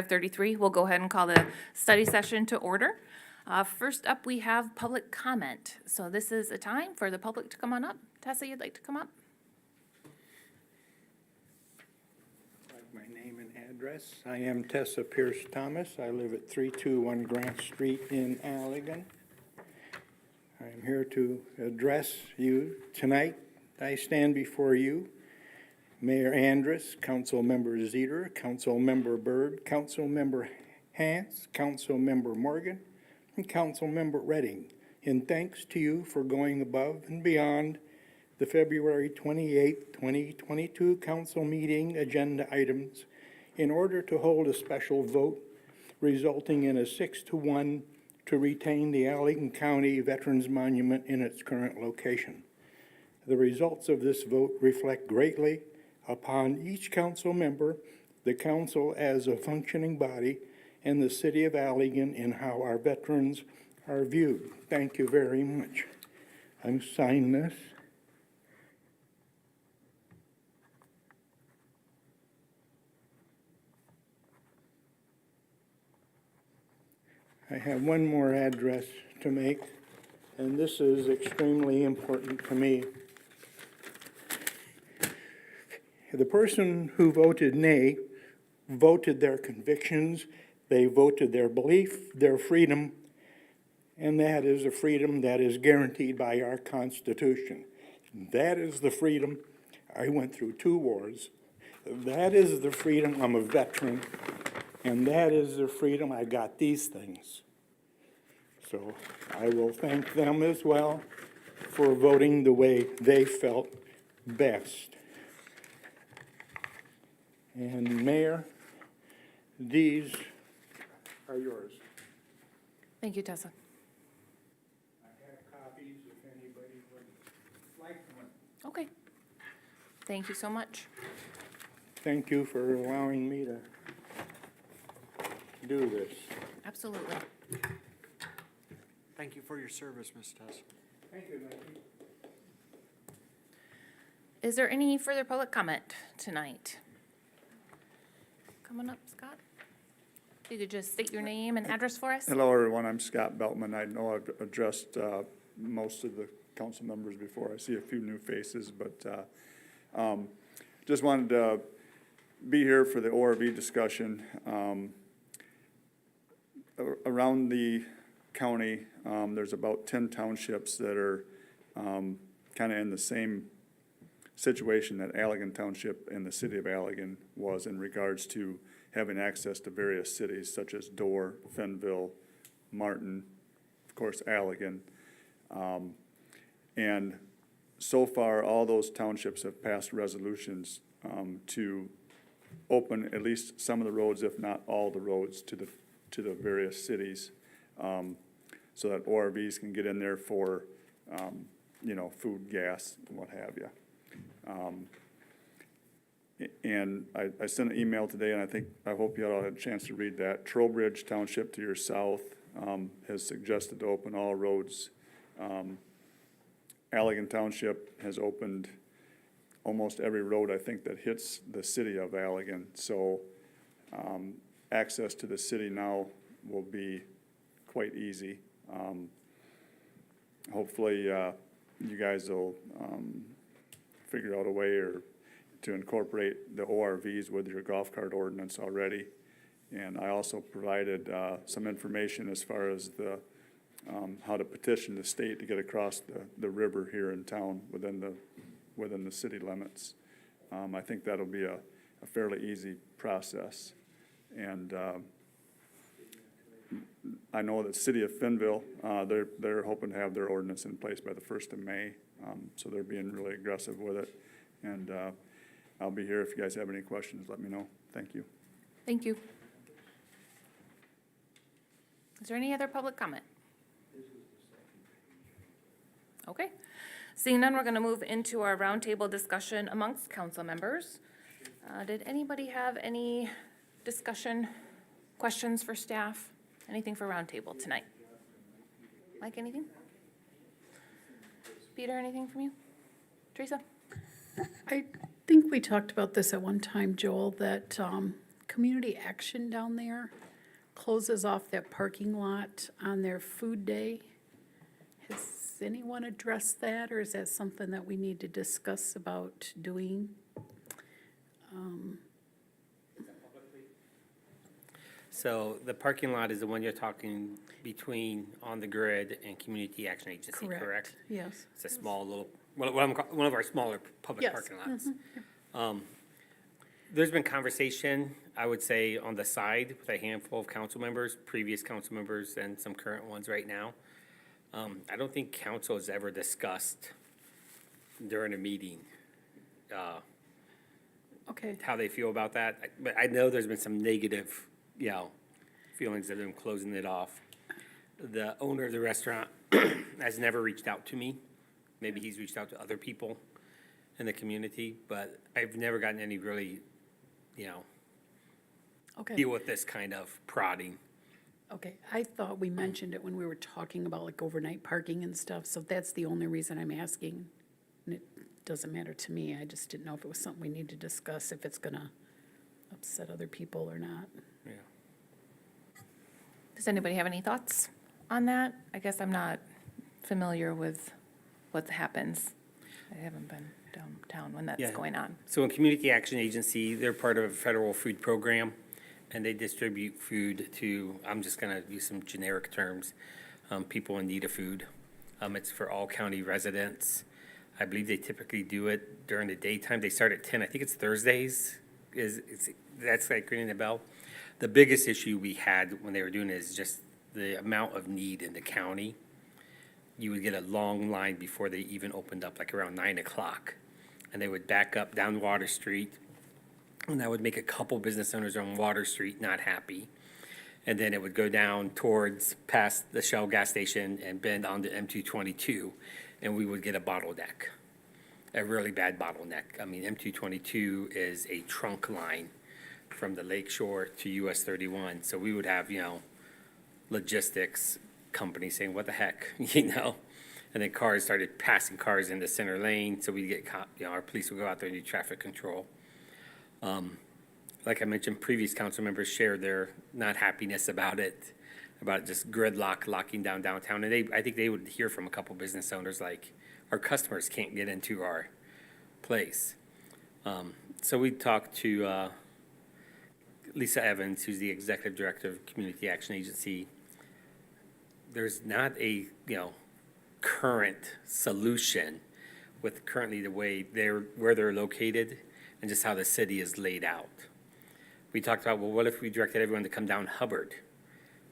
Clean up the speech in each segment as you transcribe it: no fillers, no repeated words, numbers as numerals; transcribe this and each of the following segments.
5:33. We'll go ahead and call the study session to order. First up, we have public comment. So this is a time for the public to come on up. Tessa, you'd like to come up? My name and address. I am Tessa Pierce Thomas. I live at 321 Grant Street in Allegan. I am here to address you tonight. I stand before you, Mayor Andrus, Council Member Zeter, Council Member Bird, Council Member Hanse, Council Member Morgan, and Council Member Redding, in thanks to you for going above and beyond the February 28, 2022 council meeting agenda items in order to hold a special vote resulting in a 6-1 to retain the Allegan County Veterans Monument in its current location. The results of this vote reflect greatly upon each council member, the council as a functioning body, and the city of Allegan in how our veterans are viewed. Thank you very much. I'm signing this. I have one more address to make, and this is extremely important to me. The person who voted nay voted their convictions, they voted their belief, their freedom, and that is a freedom that is guaranteed by our Constitution. That is the freedom. I went through 2 wars. That is the freedom. I'm a veteran, and that is the freedom I got these things. So I will thank them as well for voting the way they felt best. And Mayor, these are yours. Thank you, Tessa. I have copies if anybody would like one. Okay. Thank you so much. Thank you for allowing me to do this. Absolutely. Thank you for your service, Ms. Tess. Thank you, Becky. Is there any further public comment tonight? Coming up, Scott. If you could just state your name and address for us. Hello, everyone. I'm Scott Beltman. I know I've addressed most of the council members before. I see a few new faces, but just wanted to be here for the ORV discussion. Around the county, there's about 10 townships that are kind of in the same situation that Allegan Township and the city of Allegan was in regards to having access to various cities such as Dorr, Fenville, Martin, of course, Allegan. And so far, all those townships have passed resolutions to open at least some of the roads, if not all the roads, to the various cities, so that ORVs can get in there for, food, gas, and what have you. And I sent an email today, and I hope you all had a chance to read that. Trowbridge Township to your south has suggested to open all roads. Allegan Township has opened almost every road, I think, that hits the city of Allegan. So access to the city now will be quite easy. Hopefully you guys will figure out a way to incorporate the ORVs with your golf cart ordinance already. And I also provided some information as far as the how to petition the state to get across the river here in town within the city limits. I think that'll be a fairly easy process. And I know that city of Fenville, they're hoping to have their ordinance in place by the 1st of May. So they're being really aggressive with it. And I'll be here if you guys have any questions, let me know. Thank you. Thank you. Is there any other public comment? Okay. Seeing none, we're going to move into our roundtable discussion amongst council members. Did anybody have any discussion, questions for staff? Anything for roundtable tonight? Mike, anything? Peter, anything from you? Teresa? I think we talked about this at one time, Joel, that Community Action down there closes off that parking lot on their food day. Has anyone addressed that, or is that something that we need to discuss about doing? So the parking lot is the one you're talking between On the Grid and Community Action Agency, correct? Yes. It's a small little, one of our smaller public Yes. parking lots. There's been conversation, I would say, on the side with a handful of council members, previous council members, and some current ones right now. I don't think council has ever discussed during a meeting Okay, how they feel about that. But I know there's been some negative, feelings of them closing it off. The owner of the restaurant has never reached out to me. Maybe he's reached out to other people in the community, but I've never gotten any really, okay, deal with this kind of prodding. okay. I thought we mentioned it when we were talking about like overnight parking and stuff, so that's the only reason I'm asking. And it doesn't matter to me, I just didn't know if it was something we need to discuss, if it's gonna upset other people or not. Yeah. Does anybody have any thoughts on that? I guess I'm not familiar with what happens. I haven't been downtown when that's Yeah. going on. So in Community Action Agency, they're part of a federal food program, and they distribute food to, I'm just gonna use some generic terms, people in need of food. It's for all county residents. I believe they typically do it during the daytime. They start at 10, I think it's Thursdays, that's like ringing the bell. The biggest issue we had when they were doing it is just the amount of need in the county. You would get a long line before they even opened up, like around 9 o'clock. And they would back up down Water Street, and that would make a couple business owners on Water Street not happy. And then it would go down towards past the Shell gas station and bend onto M222, and we would get a bottleneck, a really bad bottleneck. I mean, M222 is a trunk line from the lake shore to US 31, so we would have, logistics companies saying, what the heck, And then cars started passing cars in the center lane, so we'd get our police would go out there and do traffic control. Like I mentioned, previous council members shared their not happiness about just gridlock, locking down downtown. And I think they would hear from a couple business owners like, our customers can't get into our place. So we talked to Lisa Evans, who's the executive director of Community Action Agency. There's not a, current solution with currently the way where they're located and just how the city is laid out. We talked about, well, what if we directed everyone to come down Hubbard?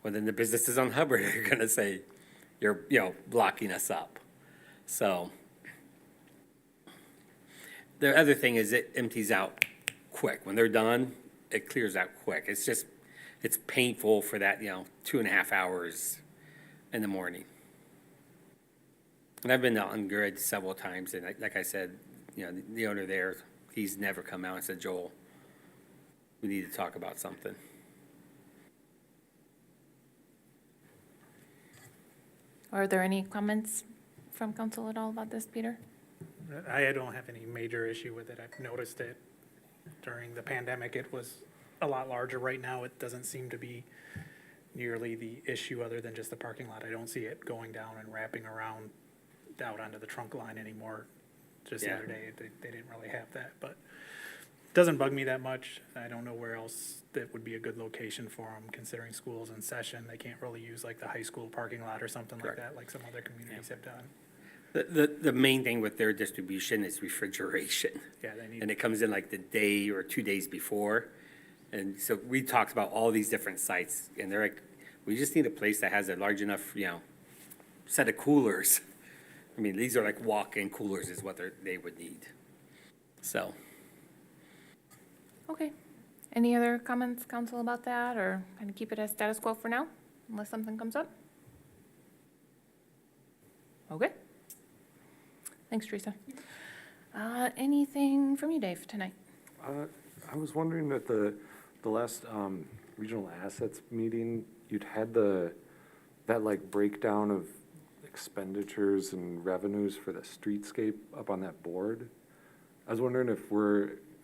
Well, then the businesses on Hubbard are gonna say, you're, blocking us up. So the other thing is it empties out quick. When they're done, it clears out quick. It's painful for that, 2.5 hours in the morning. And I've been on grid several times, and like I said, the owner there, he's never come out and said, Joel, we need to talk about something. Are there any comments from council at all about this, Peter? I don't have any major issue with it. I've noticed it during the pandemic. It was a lot larger. Right now, it doesn't seem to be nearly the issue other than just the parking lot. I don't see it going down and wrapping around out onto the trunk line anymore. Just the Yeah. other day, they didn't really have that, but it doesn't bug me that much. I don't know where else that would be a good location for them, considering school's in session. They can't really use like the high school parking lot or something like Correct. that, like some other communities have done. The main thing with their distribution is refrigeration. Yeah, they need. And it comes in like the day or 2 days before. And so we talked about all these different sites, and they're like, we just need a place that has a large enough, set of coolers. I mean, these are like walk-in coolers is what they would need. So, Okay. Any other comments, council, about that, or kind of keep it as status quo for now, unless something comes up? Okay. Thanks, Teresa. Anything from you, Dave, tonight? I was wondering at the last regional assets meeting, you'd had that like breakdown of expenditures and revenues for the streetscape up on that board. I was wondering if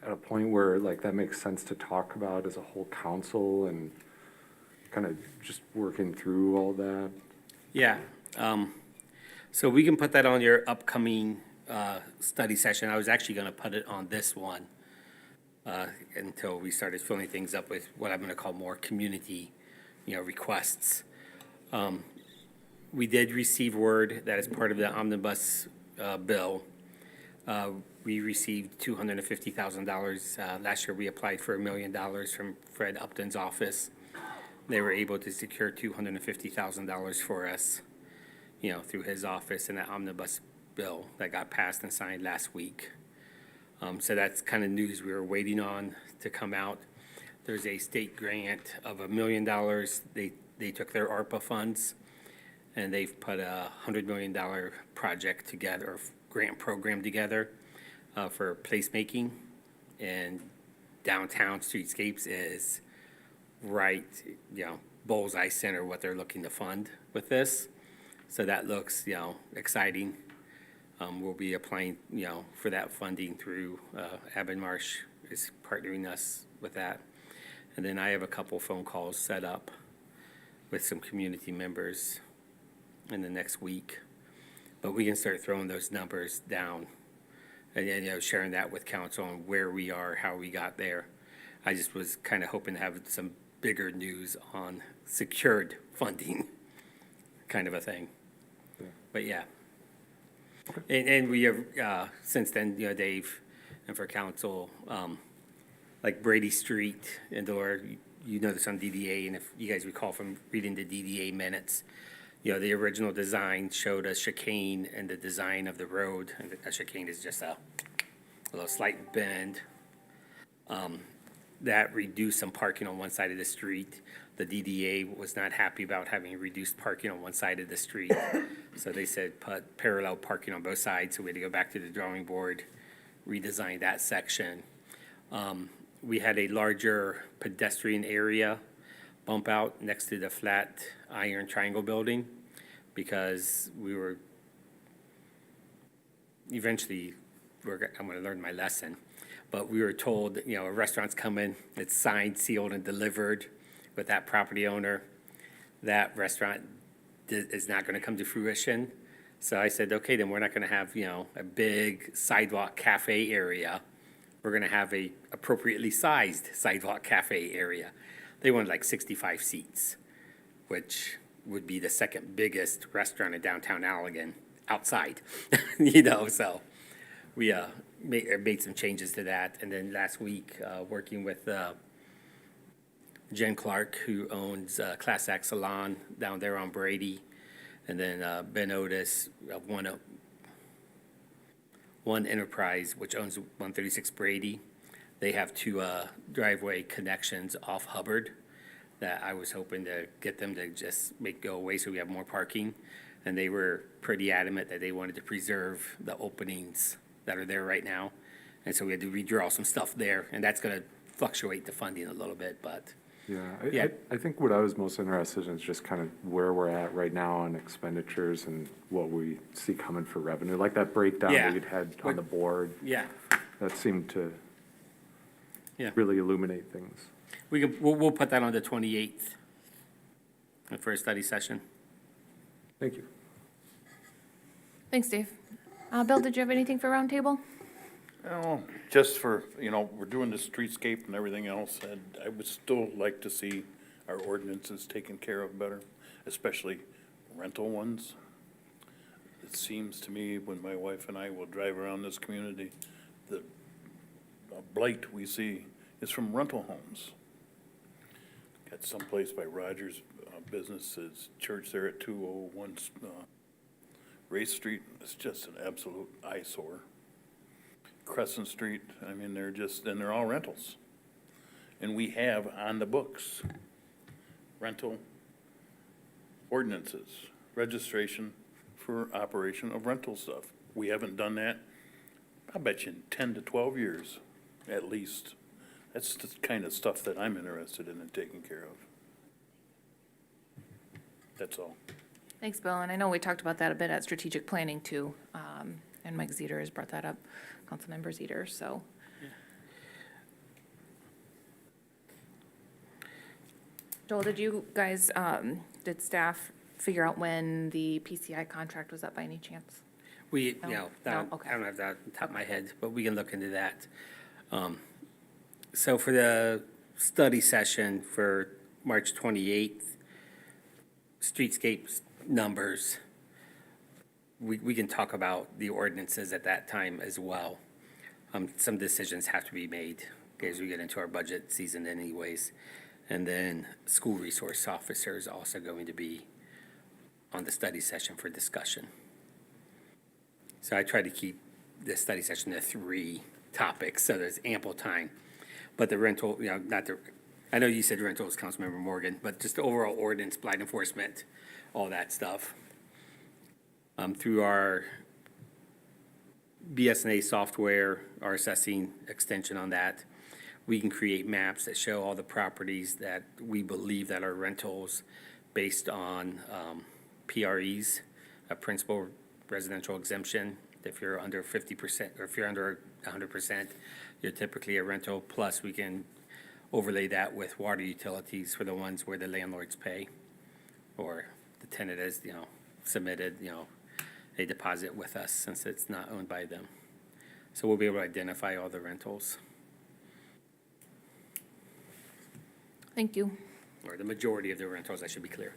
at a point where like that makes sense to talk about as a whole council and kind of just working through all that? Yeah, so we can put that on your upcoming study session. I was actually gonna put it on this one until we started filling things up with what I'm gonna call more community, requests. We did receive word that as part of the omnibus bill, we received $250,000. Last year, we applied for $1 million from Fred Upton's office. They were able to secure $250,000 for us, through his office in that omnibus bill that got passed and signed last week. So that's kind of news we were waiting on to come out. There's a state grant of $1 million. They took their ARPA funds and they've put a $100 million project together, or grant program together for placemaking. And downtown streetscapes is right, bullseye center what they're looking to fund with this. So that looks, exciting. We'll be applying, for that funding through Abbott Marsh is partnering us with that. And then I have a couple phone calls set up with some community members in the next week. But we can start throwing those numbers down and then, sharing that with council on where we are, how we got there. I just was kind of hoping to have some bigger news on secured funding, kind of a thing. Yeah. But yeah. And we have, since then, Dave, and for council, like Brady Street and Delora, you know this on DDA, and if you guys recall from reading the DDA minutes, the original design showed a chicane and the design of the road, and a chicane is just a little slight bend. That reduced some parking on one side of the street. The DDA was not happy about having reduced parking on one side of the street. So they said put parallel parking on both sides, so we had to go back to the drawing board, redesign that section. We had a larger pedestrian area bump out next to the flat iron triangle building because we were, eventually, I'm gonna learn my lesson. But we were told, a restaurant's coming, it's signed, sealed, and delivered with that property owner. That restaurant is not gonna come to fruition. So I said, okay, then we're not gonna have, a big sidewalk cafe area. We're gonna have a appropriately sized sidewalk cafe area. They wanted like 65 seats, which would be the second biggest restaurant in downtown Allegan, outside, so we made some changes to that. And then last week, working with Jen Clark, who owns Class Act Salon down there on Brady, and then Ben Otis of One Enterprise, which owns 136 Brady. They have two driveway connections off Hubbard that I was hoping to get them to just go away so we have more parking. And they were pretty adamant that they wanted to preserve the openings that are there right now. And so we had to redraw some stuff there, and that's gonna fluctuate the funding a little bit, but. Yeah, I think what I was most interested in is just kind of where we're at right now on expenditures and what we see coming for revenue, like that breakdown Yeah. that you'd had on the board. Yeah, That seemed to Yeah. really illuminate things. we'll put that on the 28th for a study session. Thank you. Thanks, Dave. Bill, did you have anything for roundtable? Oh, just for, we're doing the streetscape and everything else, and I would still like to see our ordinances taken care of better, especially rental ones. It seems to me, when my wife and I will drive around this community, the blight we see is from rental homes. Got someplace by Rogers Businesses, church there at 201 Race Street. It's just an absolute eyesore. Crescent Street, they're all rentals. And we have on the books rental ordinances, registration for operation of rental stuff. We haven't done that, I bet you, in 10 to 12 years, at least. That's the kind of stuff that I'm interested in and taking care of. That's all. Thanks, Bill, and I know we talked about that a bit at strategic planning too, and Mike Zeter has brought that up, Councilmember Zeter, so. Joel, did you guys, did staff figure out when the PCI contract was up by any chance? We, No? you know, No? Okay. I don't have that on top of my head, but we can look into that. So for the study session for March 28th, streetscapes numbers, we can talk about the ordinances at that time as well. Some decisions have to be made as we get into our budget season anyways. And then school resource officer is also going to be on the study session for discussion. So I try to keep the study session to 3 topics, so there's ample time. But the rental, you know, not the, I know you said rentals, Councilmember Morgan, but just the overall ordinance, blight enforcement, all that stuff. Through our BSNA software, our assessing extension on that, we can create maps that show all the properties that we believe that are rentals based on PREs, a principal residential exemption. If you're under 50%, or if you're under 100%, you're typically a rental. Plus, we can overlay that with water utilities for the ones where the landlords pay, or the tenant is, you know, submitted, you know, a deposit with us since it's not owned by them. So we'll be able to identify all the rentals, Thank you. or the majority of the rentals, I should be clear.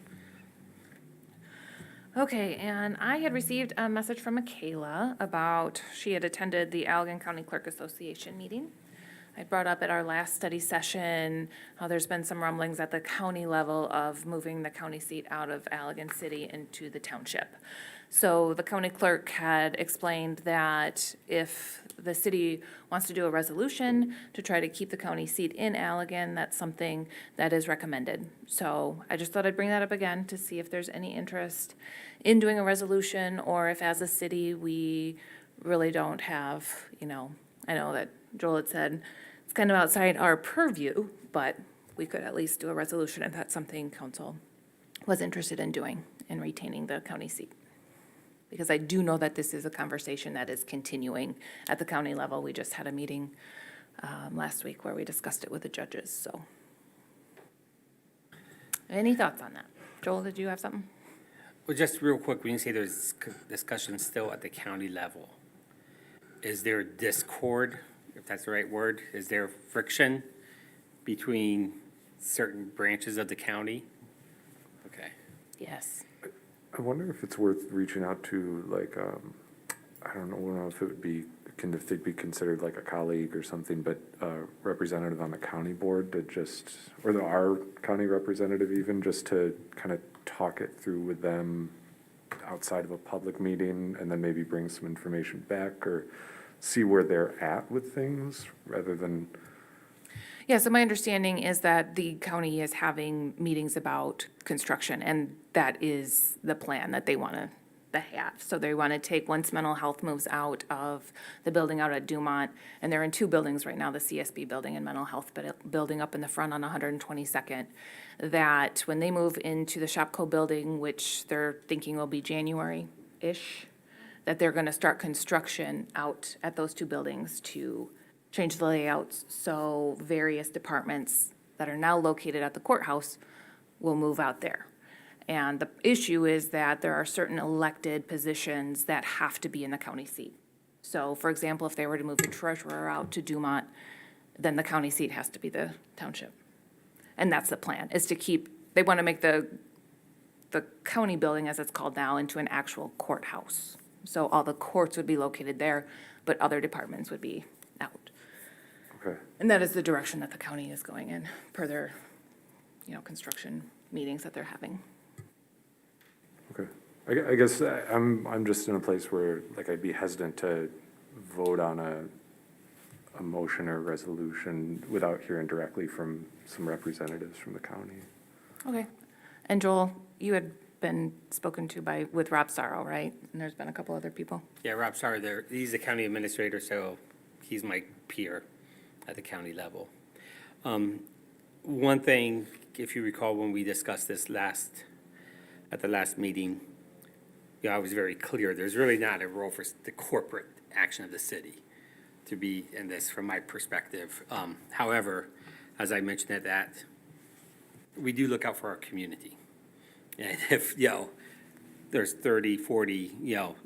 Okay, and I had received a message from Michaela about, she had attended the Allegan County Clerk Association meeting. I brought up at our last study session how there's been some rumblings at the county level of moving the county seat out of Allegan City into the township. So the county clerk had explained that if the city wants to do a resolution to try to keep the county seat in Allegan, that's something that is recommended. So I just thought I'd bring that up again to see if there's any interest in doing a resolution, or if as a city, we really don't have, you know, I know that Joel had said it's kind of outside our purview, but we could at least do a resolution if that's something council was interested in doing, in retaining the county seat. Because I do know that this is a conversation that is continuing at the county level. We just had a meeting last week where we discussed it with the judges, so. Any thoughts on that? Joel, did you have something? Well, just real quick, when you say there's discussion still at the county level, is there discord, if that's the right word? Is there friction between certain branches of the county? Okay. Yes. I wonder if it's worth reaching out to, like, I don't know if it would be, if they'd be considered like a colleague or something, but a representative on the county board to just, or our county representative even, just to kind of talk it through with them outside of a public meeting, and then maybe bring some information back, or see where they're at with things, rather than. Yeah, so my understanding is that the county is having meetings about construction, and that is the plan that they want to have. So they want to take, once mental health moves out of the building out at Dumont, and they're in 2 buildings right now, the CSB building and mental health building up in the front on 122nd, that when they move into the Shopco building, which they're thinking will be January-ish, that they're going to start construction out at those 2 buildings to change the layouts, so various departments that are now located at the courthouse will move out there. And the issue is that there are certain elected positions that have to be in the county seat. So, for example, if they were to move the treasurer out to Dumont, then the county seat has to be the township. And that's the plan, is to keep, they want to make the county building, as it's called now, into an actual courthouse. So all the courts would be located there, but other departments would be out. Okay. And that is the direction that the county is going in, per their, you know, construction meetings that they're having. Okay. I guess I'm just in a place where, like, I'd be hesitant to vote on a motion or resolution without hearing directly from some representatives from the county. Okay. And Joel, you had been spoken to with Rob Sorrow, right? And there's been a couple other people? Yeah, Rob Sauer there, he's the county administrator, so he's my peer at the county level. One thing, if you recall, when we discussed this at the last meeting, I was very clear, there's really not a role for the corporate action of the city to be in this from my perspective. However, as I mentioned at that we do look out for our community. And if, there's 30, 40,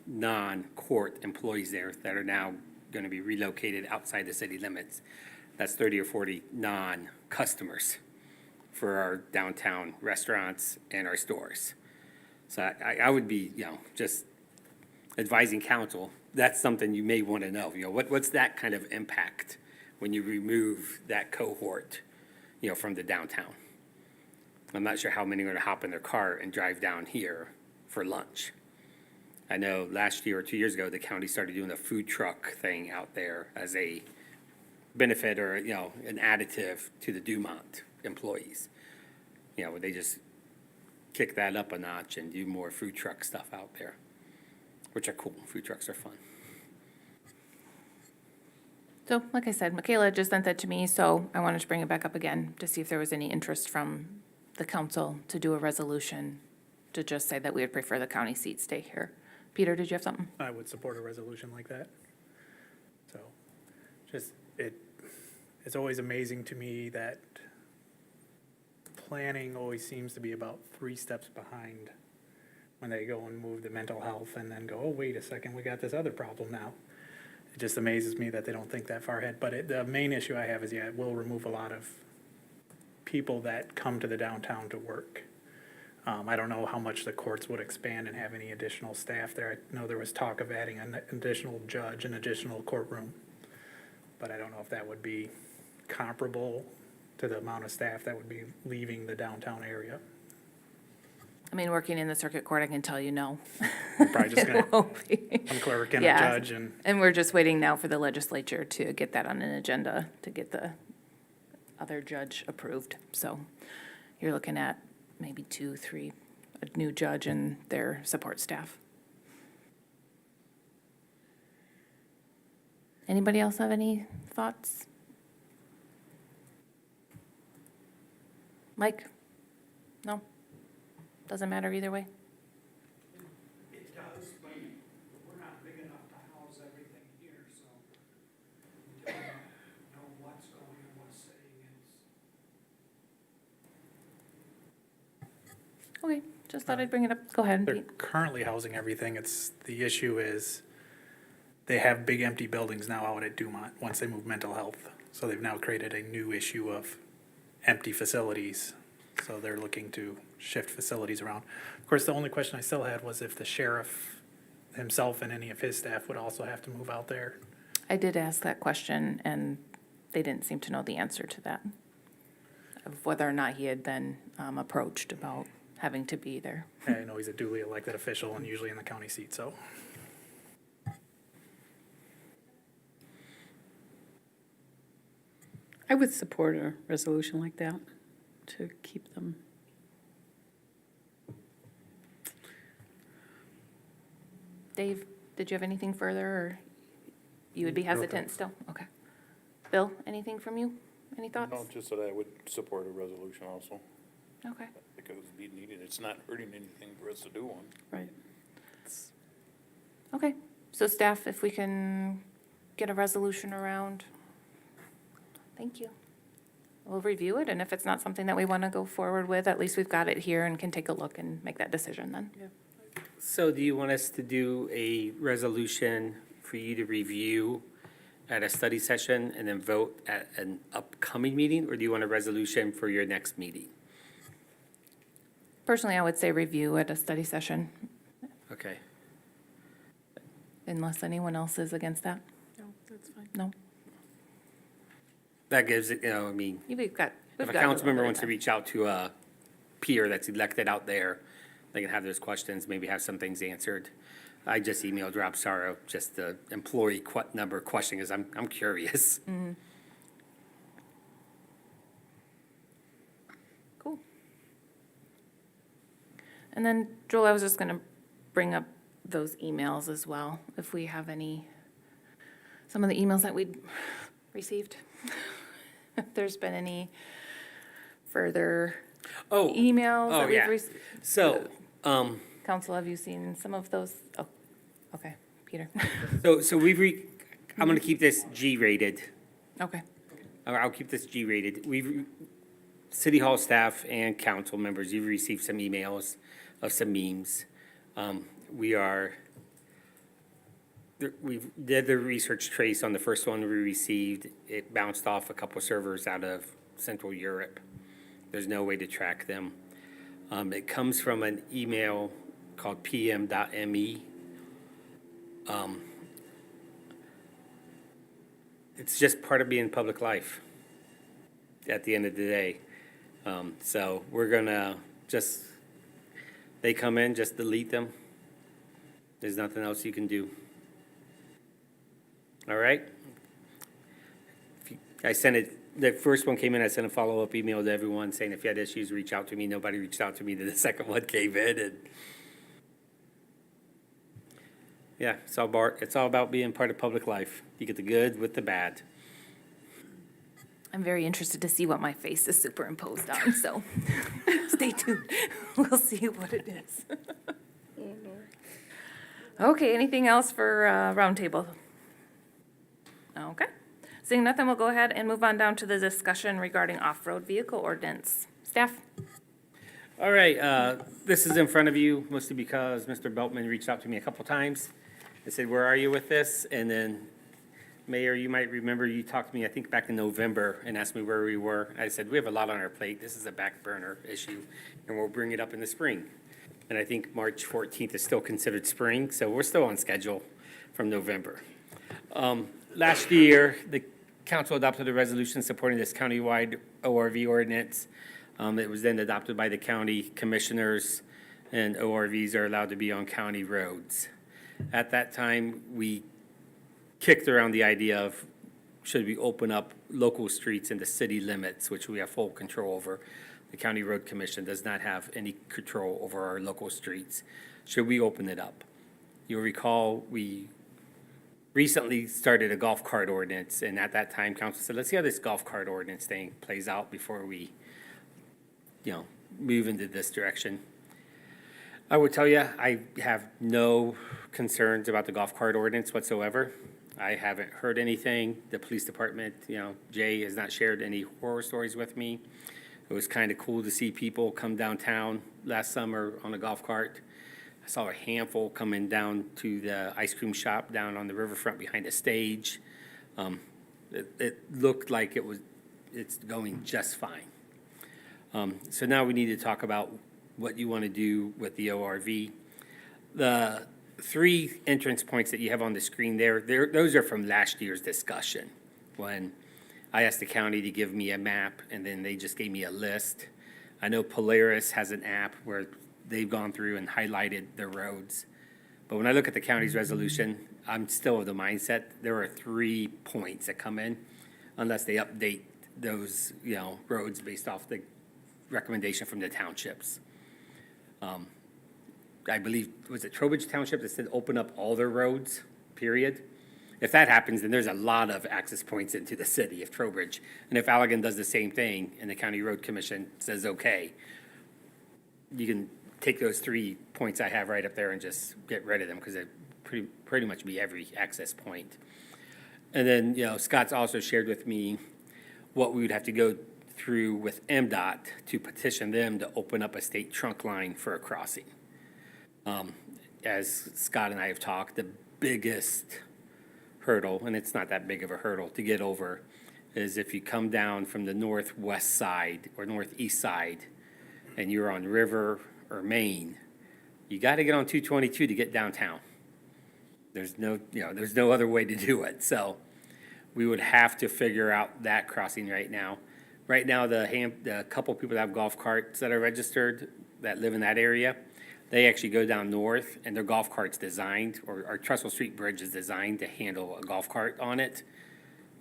non-court employees there that are now gonna be relocated outside the city limits, that's 30 or 40 non-customers for our downtown restaurants and our stores. So I would be, just advising council, that's something you may want to know. What's that kind of impact when you remove that cohort, from the downtown? I'm not sure how many are going to hop in their car and drive down here for lunch. I know last year or 2 years ago, the county started doing a food truck thing out there as a benefit or, an additive to the Dumont employees. Where they just kick that up a notch and do more food truck stuff out there, which are cool. Food trucks are fun. So, like I said, Michaela just sent that to me, so I wanted to bring it back up again to see if there was any interest from the council to do a resolution to just say that we would prefer the county seat stay here. Peter, did you have something? I would support a resolution like that. So, just, it's always amazing to me that planning always seems to be about 3 steps behind when they go and move the mental health and then go, oh, wait a second, we got this other problem now. It just amazes me that they don't think that far ahead. But the main issue I have is, it will remove a lot of people that come to the downtown to work. I don't know how much the courts would expand and have any additional staff there. I know there was talk of adding an additional judge, an additional courtroom. But I don't know if that would be comparable to the amount of staff that would be leaving the downtown area. I mean, working in the circuit court, I can tell you no. We're probably just It won't be. one clerk and a Yeah. judge and. And we're just waiting now for the legislature to get that on an agenda, to get the other judge approved. So you're looking at maybe 2, 3, a new judge and their support staff. Anybody else have any thoughts? Mike? No? Doesn't matter either way? It does, but we're not big enough to house everything here, so we don't know what's going and what's staying. Okay, just thought I'd bring it up. Go ahead, They're Pete. currently housing everything. The issue is they have big empty buildings now out at Dumont once they move mental health. So they've now created a new issue of empty facilities. So they're looking to shift facilities around. Of course, the only question I still had was if the sheriff himself and any of his staff would also have to move out there. I did ask that question, and they didn't seem to know the answer to that, of whether or not he had been approached about having to be there. I know he's a duly elected official and usually in the county seat, so. I would support a resolution like that to keep them. Dave, did you have anything further, or you would be hesitant still? Okay. Bill, anything from you? Any thoughts? No, just that I would support a resolution also, Okay. because it'd be needed. It's not hurting anything for us to do one. Right. Okay, so staff, if we can get a resolution around, thank you. We'll review it, and if it's not something that we want to go forward with, at least we've got it here and can take a look and make that decision then. So do you want us to do a resolution for you to review at a study session and then vote at an upcoming meeting? Or do you want a resolution for your next meeting? Personally, I would say review at a study session, Okay. unless anyone else is against that. No, that's fine. No? That gives it, We've got. if a council member wants to reach out to a peer that's elected out there, they can have those questions, maybe have some things answered. I just emailed Rob Sorrow, just the employee number question, because I'm curious. Cool. And then, Joel, I was just gonna bring up those emails as well, if we have any, some of the emails that we'd received. If there's been any further Oh, emails that we've yeah. received. so, Council, have you seen some of those? Oh, okay, Peter. so I'm gonna keep this G-rated. Okay, I'll keep this G-rated. City Hall staff and council members, you've received some emails of some memes. We did the research trace on the first one we received. It bounced off a couple servers out of Central Europe. There's no way to track them. It comes from an email called pm.me. It's just part of being public life at the end of the day. So we're gonna they come in, just delete them. There's nothing else you can do. All right? I sent it, the first one came in, I sent a follow-up email to everyone saying if you had issues, reach out to me. Nobody reached out to me. The second one came in, and yeah, it's all about being part of public life. You get the good with the bad. I'm very interested to see what my face is superimposed on, so stay tuned. We'll see what it is. Okay, anything else for roundtable? Okay. Seeing nothing, we'll go ahead and move on down to the discussion regarding off-road vehicle ordinance. Staff? All right, this is in front of you mostly because Mr. Beltman reached out to me a couple times and said, where are you with this? And then, Mayor, you might remember you talked to me, I think, back in November and asked me where we were. I said, we have a lot on our plate. This is a back burner issue, and we'll bring it up in the spring. And I think March 14th is still considered spring, so we're still on schedule from November. Last year, the council adopted a resolution supporting this countywide ORV ordinance. It was then adopted by the county commissioners, and ORVs are allowed to be on county roads. At that time, we kicked around the idea of should we open up local streets into city limits, which we have full control over. The County Road Commission does not have any control over our local streets. Should we open it up? You'll recall we recently started a golf cart ordinance, and at that time, council said, let's see how this golf cart ordinance thing plays out before we, move into this direction. I would tell you, I have no concerns about the golf cart ordinance whatsoever. I haven't heard anything. The police department, Jay has not shared any horror stories with me. It was kind of cool to see people come downtown last summer on a golf cart. I saw a handful coming down to the ice cream shop down on the riverfront behind the stage. It looked like it's going just fine. So now we need to talk about what you want to do with the ORV. The 3 entrance points that you have on the screen those are from last year's discussion when I asked the county to give me a map, and then they just gave me a list. I know Polaris has an app where they've gone through and highlighted the roads. But when I look at the county's resolution, I'm still of the mindset there are 3 points that come in unless they update those, roads based off the recommendation from the townships. I believe, was it Trowbridge Township that said open up all their roads, period? If that happens, then there's a lot of access points into the city of Trowbridge. And if Allegan does the same thing and the County Road Commission says, okay, you can take those 3 points I have right up there and just get rid of them because they pretty much be every access point. And then, Scott's also shared with me what we would have to go through with MDOT to petition them to open up a state trunk line for a crossing. As Scott and I have talked, the biggest hurdle, and it's not that big of a hurdle to get over, is if you come down from the northwest side or northeast side and you're on River or Main, you got to get on 222 to get downtown. There's no other way to do it. So we would have to figure out that crossing right now. Right now, the couple people that have golf carts that are registered that live in that area, they actually go down north, and their golf cart's designed, or our Trestle Street Bridge is designed to handle a golf cart on it.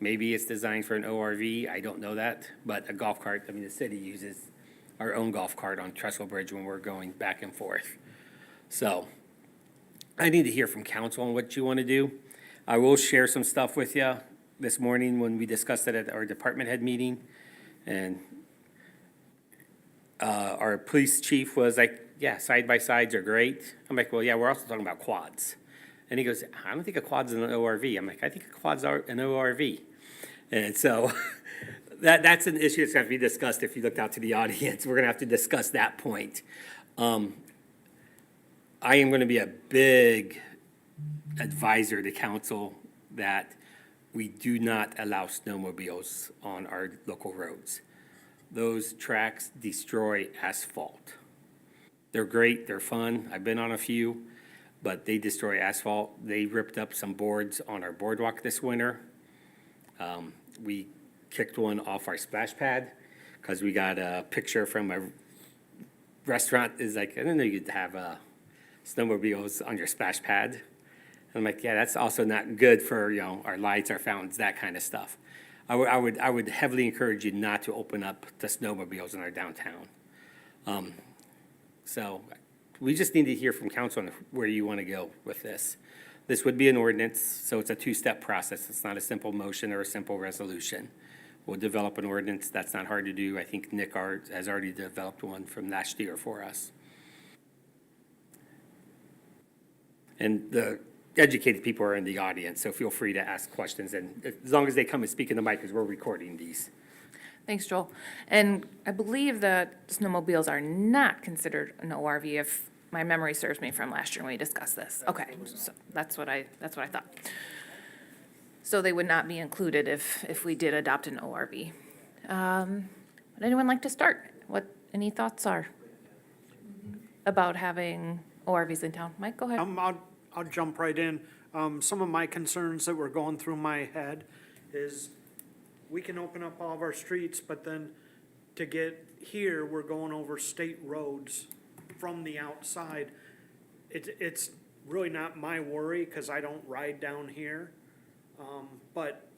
Maybe it's designed for an ORV, I don't know that, but a golf cart, the city uses our own golf cart on Trestle Bridge when we're going back and forth. So I need to hear from council on what you want to do. I will share some stuff with you this morning when we discussed it at our department head meeting. And our police chief was like, yeah, side-by-sides are great. I'm like, well, yeah, we're also talking about quads. And he goes, I don't think a quad's an ORV. I'm like, I think a quad's an ORV. And so That's an issue that's going to be discussed if you looked out to the audience. We're going to have to discuss that point. I am going to be a big advisor to council that we do not allow snowmobiles on our local roads. Those tracks destroy asphalt. They're great, they're fun, I've been on a few, but they destroy asphalt. They ripped up some boards on our boardwalk this winter. We kicked one off our splash pad because we got a picture from a restaurant is like, I didn't know you'd have snowmobiles on your splash pad. And I'm like, yeah, that's also not good for, our lights, our fountains, that kind of stuff. I would heavily encourage you not to open up the snowmobiles in our downtown. So we just need to hear from council on where you want to go with this. This would be an ordinance, so it's a two-step process. It's not a simple motion or a simple resolution. We'll develop an ordinance. That's not hard to do. I think Nick has already developed one from last year for us. And the educated people are in the audience, so feel free to ask questions. And as long as they come and speak in the mic, because we're recording these. Thanks, Joel. And I believe that snowmobiles are not considered an ORV if my memory serves me from last year when we discussed this. Okay, so that's what I thought. So they would not be included if we did adopt an ORV. Would anyone like to start? Any thoughts are about having ORVs in town? Mike, go ahead. I'll jump right in. Some of my concerns that were going through my head is we can open up all of our streets, but then to get here, we're going over state roads from the outside. It's really not my worry because I don't ride down here. But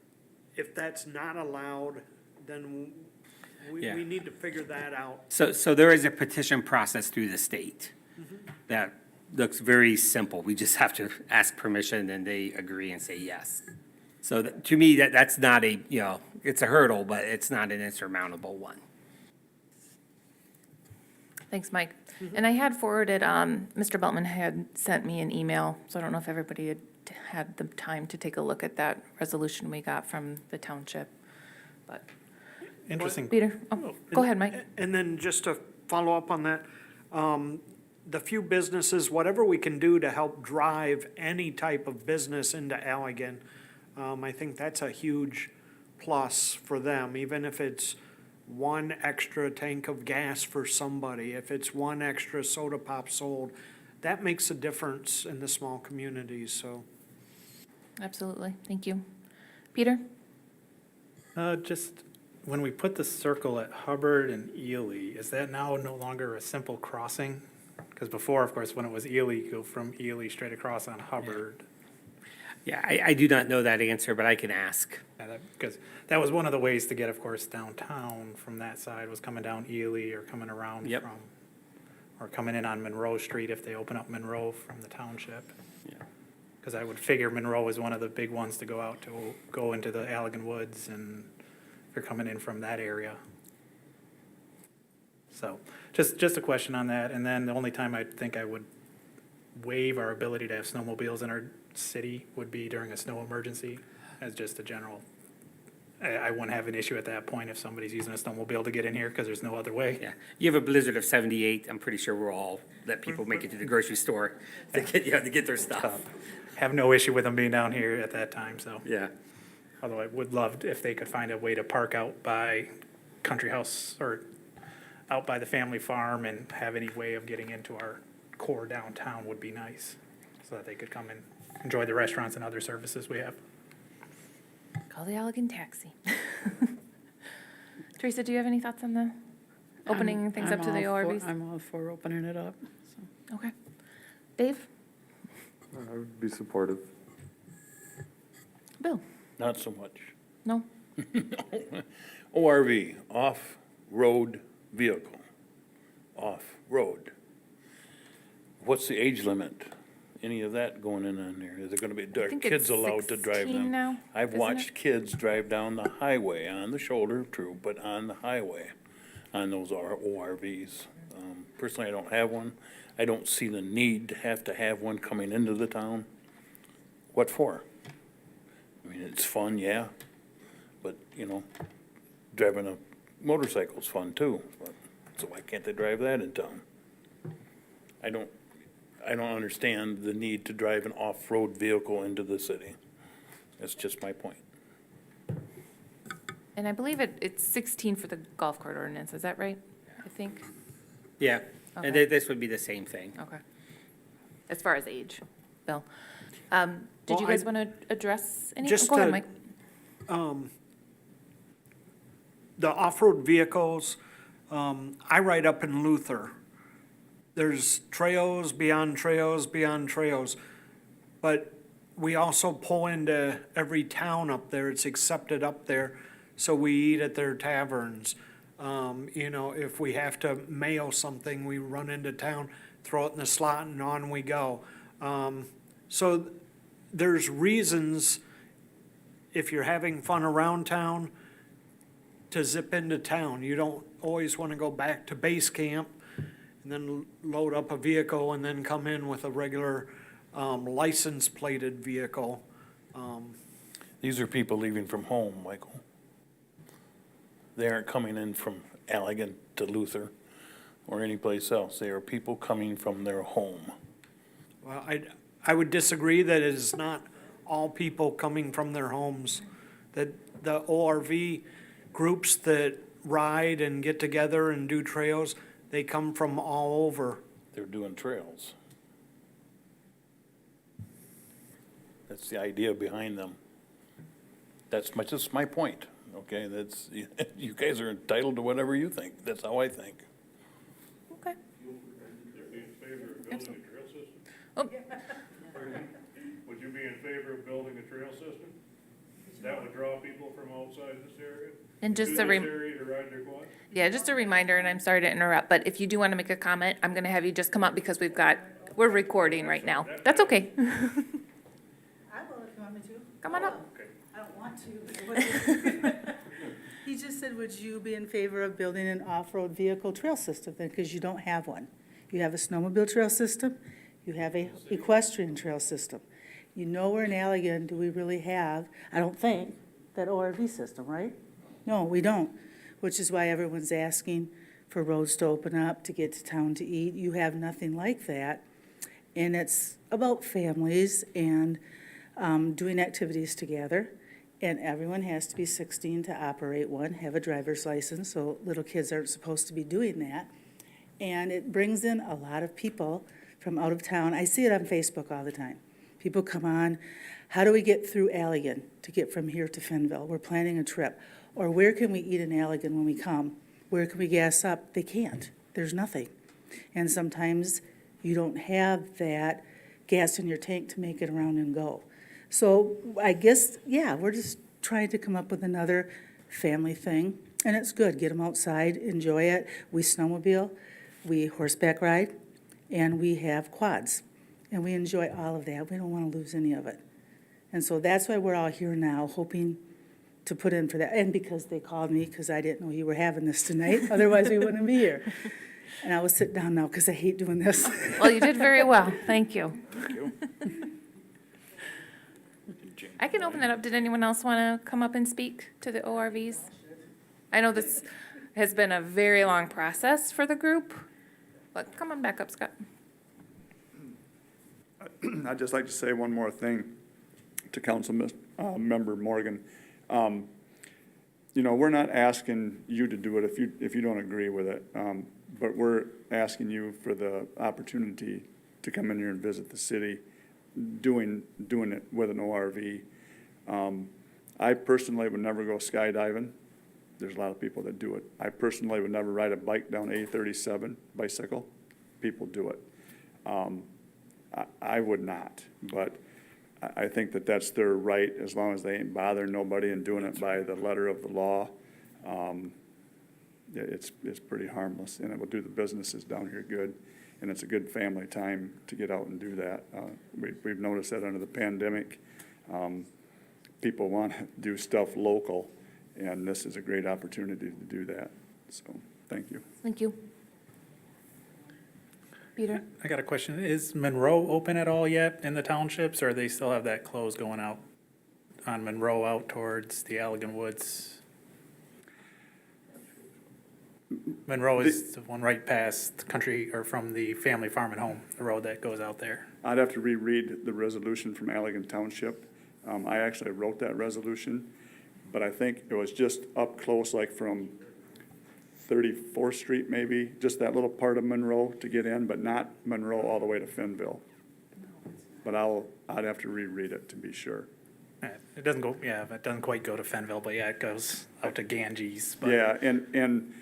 if that's not allowed, then Yeah. we need to figure that out. So there is a petition process through the state that looks very simple. We just have to ask permission and they agree and say yes. So to me, that's not it's a hurdle, but it's not an insurmountable one. Thanks, Mike. And I had forwarded, Mr. Beltman had sent me an email, so I don't know if everybody had the time to take a look at that resolution we got from the township, but. Interesting. Peter, go ahead, Mike. And then just to follow up on that, the few businesses, whatever we can do to help drive any type of business into Allegan, I think that's a huge plus for them, even if it's one extra tank of gas for somebody, if it's one extra soda pop sold, that makes a difference in the small communities, so. Absolutely, thank you. Peter? Just when we put the circle at Hubbard and Ely, is that now no longer a simple crossing? Because before, of course, when it was Ely, you go from Ely straight across on Hubbard. Yeah, I do not know that answer, but I can ask. Because that was one of the ways to get, of course, downtown from that side, was coming down Ely or coming around Yep. from, or coming in on Monroe Street if they open up Monroe from the township. Yeah. Because I would figure Monroe is one of the big ones to go into the Allegan Woods, and if you're coming in from that area. So, just a question on that, and then the only time I think I would waive our ability to have snowmobiles in our city would be during a snow emergency, as just a general. I wouldn't have an issue at that point if somebody's using a snowmobile to get in here, because there's no other way. Yeah, you have a blizzard of 78. I'm pretty sure we'll all let people make it to the grocery store to get their stuff. Have no issue with them being down here at that time, so. Yeah. Although I would love if they could find a way to park out by Country House or out by the family farm and have any way of getting into our core downtown would be nice, so that they could come and enjoy the restaurants and other services we have. Call the Allegan taxi. Teresa, do you have any thoughts on the opening things up to the ORVs? I'm all for opening it up, so. Okay. Dave? I would be supportive. Bill? Not so much. No? ORV, off-road vehicle, off-road. What's the age limit? Any of that going in on there? Is it gonna be, are think kids it's allowed to drive 16 them? now, I've isn't watched it? kids drive down the highway, on the shoulder, true, but on the highway, on those ORVs. Personally, I don't have one. I don't see the need to have one coming into the town. What for? I mean, it's fun, yeah, but, driving a motorcycle's fun too, but, so why can't they drive that in town? I don't understand the need to drive an off-road vehicle into the city. That's just my point. And I believe it's 16 for the golf cart ordinance, is that right? I think, Yeah, and Okay. this would be the same thing. okay. As far as age, Bill. Did Well, you guys want to address any? Just Go ahead, to- Mike. The off-road vehicles, I ride up in Luther. There's trails beyond trails beyond trails. But we also pull into every town up there. It's accepted up there. So we eat at their taverns. You know, if we have to mail something, we run into town, throw it in the slot and on we go. So there's reasons, if you're having fun around town, to zip into town. You don't always want to go back to base camp and then load up a vehicle and then come in with a regular license plated vehicle. These are people leaving from home, Michael. They aren't coming in from Allegan to Luther or anyplace else. They are people coming from their home. Well, I would disagree that it is not all people coming from their homes. That the ORV groups that ride and get together and do trails, they come from all over. They're doing trails. That's the idea behind them. That's just my point, okay? That's, you guys are entitled to whatever you think. That's how I think. Okay. Be in favor of building a trail system? Oh. Would you be in favor of building a trail system? That would draw people from outside this area? And To just this a area to ride their quad? yeah, just a reminder, and I'm sorry to interrupt, but if you do want to make a comment, I'm going to have you just come up because we're recording right now. That's okay. I will if you want me to. Come on up. I don't want to. He just said, would you be in favor of building an off-road vehicle trail system then, because you don't have one? You have a snowmobile trail system, you have a equestrian trail system. You know where in Allegan do we really have, I don't think, that ORV system, right? No, we don't, which is why everyone's asking for roads to open up, to get to town to eat. You have nothing like that. And it's about families and doing activities together. And everyone has to be 16 to operate one, have a driver's license, so little kids aren't supposed to be doing that. And it brings in a lot of people from out of town. I see it on Facebook all the time. People come on, how do we get through Allegan to get from here to Fenville? We're planning a trip. Or where can we eat in Allegan when we come? Where can we gas up? They can't. There's nothing. And sometimes you don't have that gas in your tank to make it around and go. So I guess, yeah, we're just trying to come up with another family thing. And it's good. Get them outside, enjoy it. We snowmobile, we horseback ride, and we have quads. And we enjoy all of that. We don't want to lose any of it. And so that's why we're all here now, hoping to put in for that. And because they called me, because I didn't know you were having this tonight. Otherwise, we wouldn't be here. And I will sit down now because I hate doing this. Well, you did very well. Thank you. Thank you. I can open that up. Did anyone else want to come up and speak to the ORVs? I know this has been a very long process for the group, but come on back up, Scott. I'd just like to say one more thing to Member Morgan. You know, we're not asking you to do it if you don't agree with it, but we're asking you for the opportunity to come in here and visit the city, doing it with an ORV. I personally would never go skydiving. There's a lot of people that do it. I personally would never ride a bike down A37, bicycle. People do it. I would not, but I think that that's their right, as long as they ain't bothering nobody and doing it by the letter of the law. It's pretty harmless, and it will do the businesses down here good, and it's a good family time to get out and do that. We've noticed that under the pandemic, people want to do stuff local, and this is a great opportunity to do that. So, thank you. Thank you. Peter? I got a question. Is Monroe open at all yet in the townships, or they still have that closed going out on Monroe out towards the Allegan Woods? Monroe is the one right past the country, or from the family farm and home, the road that goes out there. I'd have to reread the resolution from Allegan Township. I actually wrote that resolution, but I think it was just up close, like from 34th Street maybe, just that little part of Monroe to get in, but not Monroe all the way to Finnville. But I'd have to reread it to be sure. It doesn't go, yeah, it doesn't quite go to Fenville, but yeah, it goes out to Ganges. But Yeah, and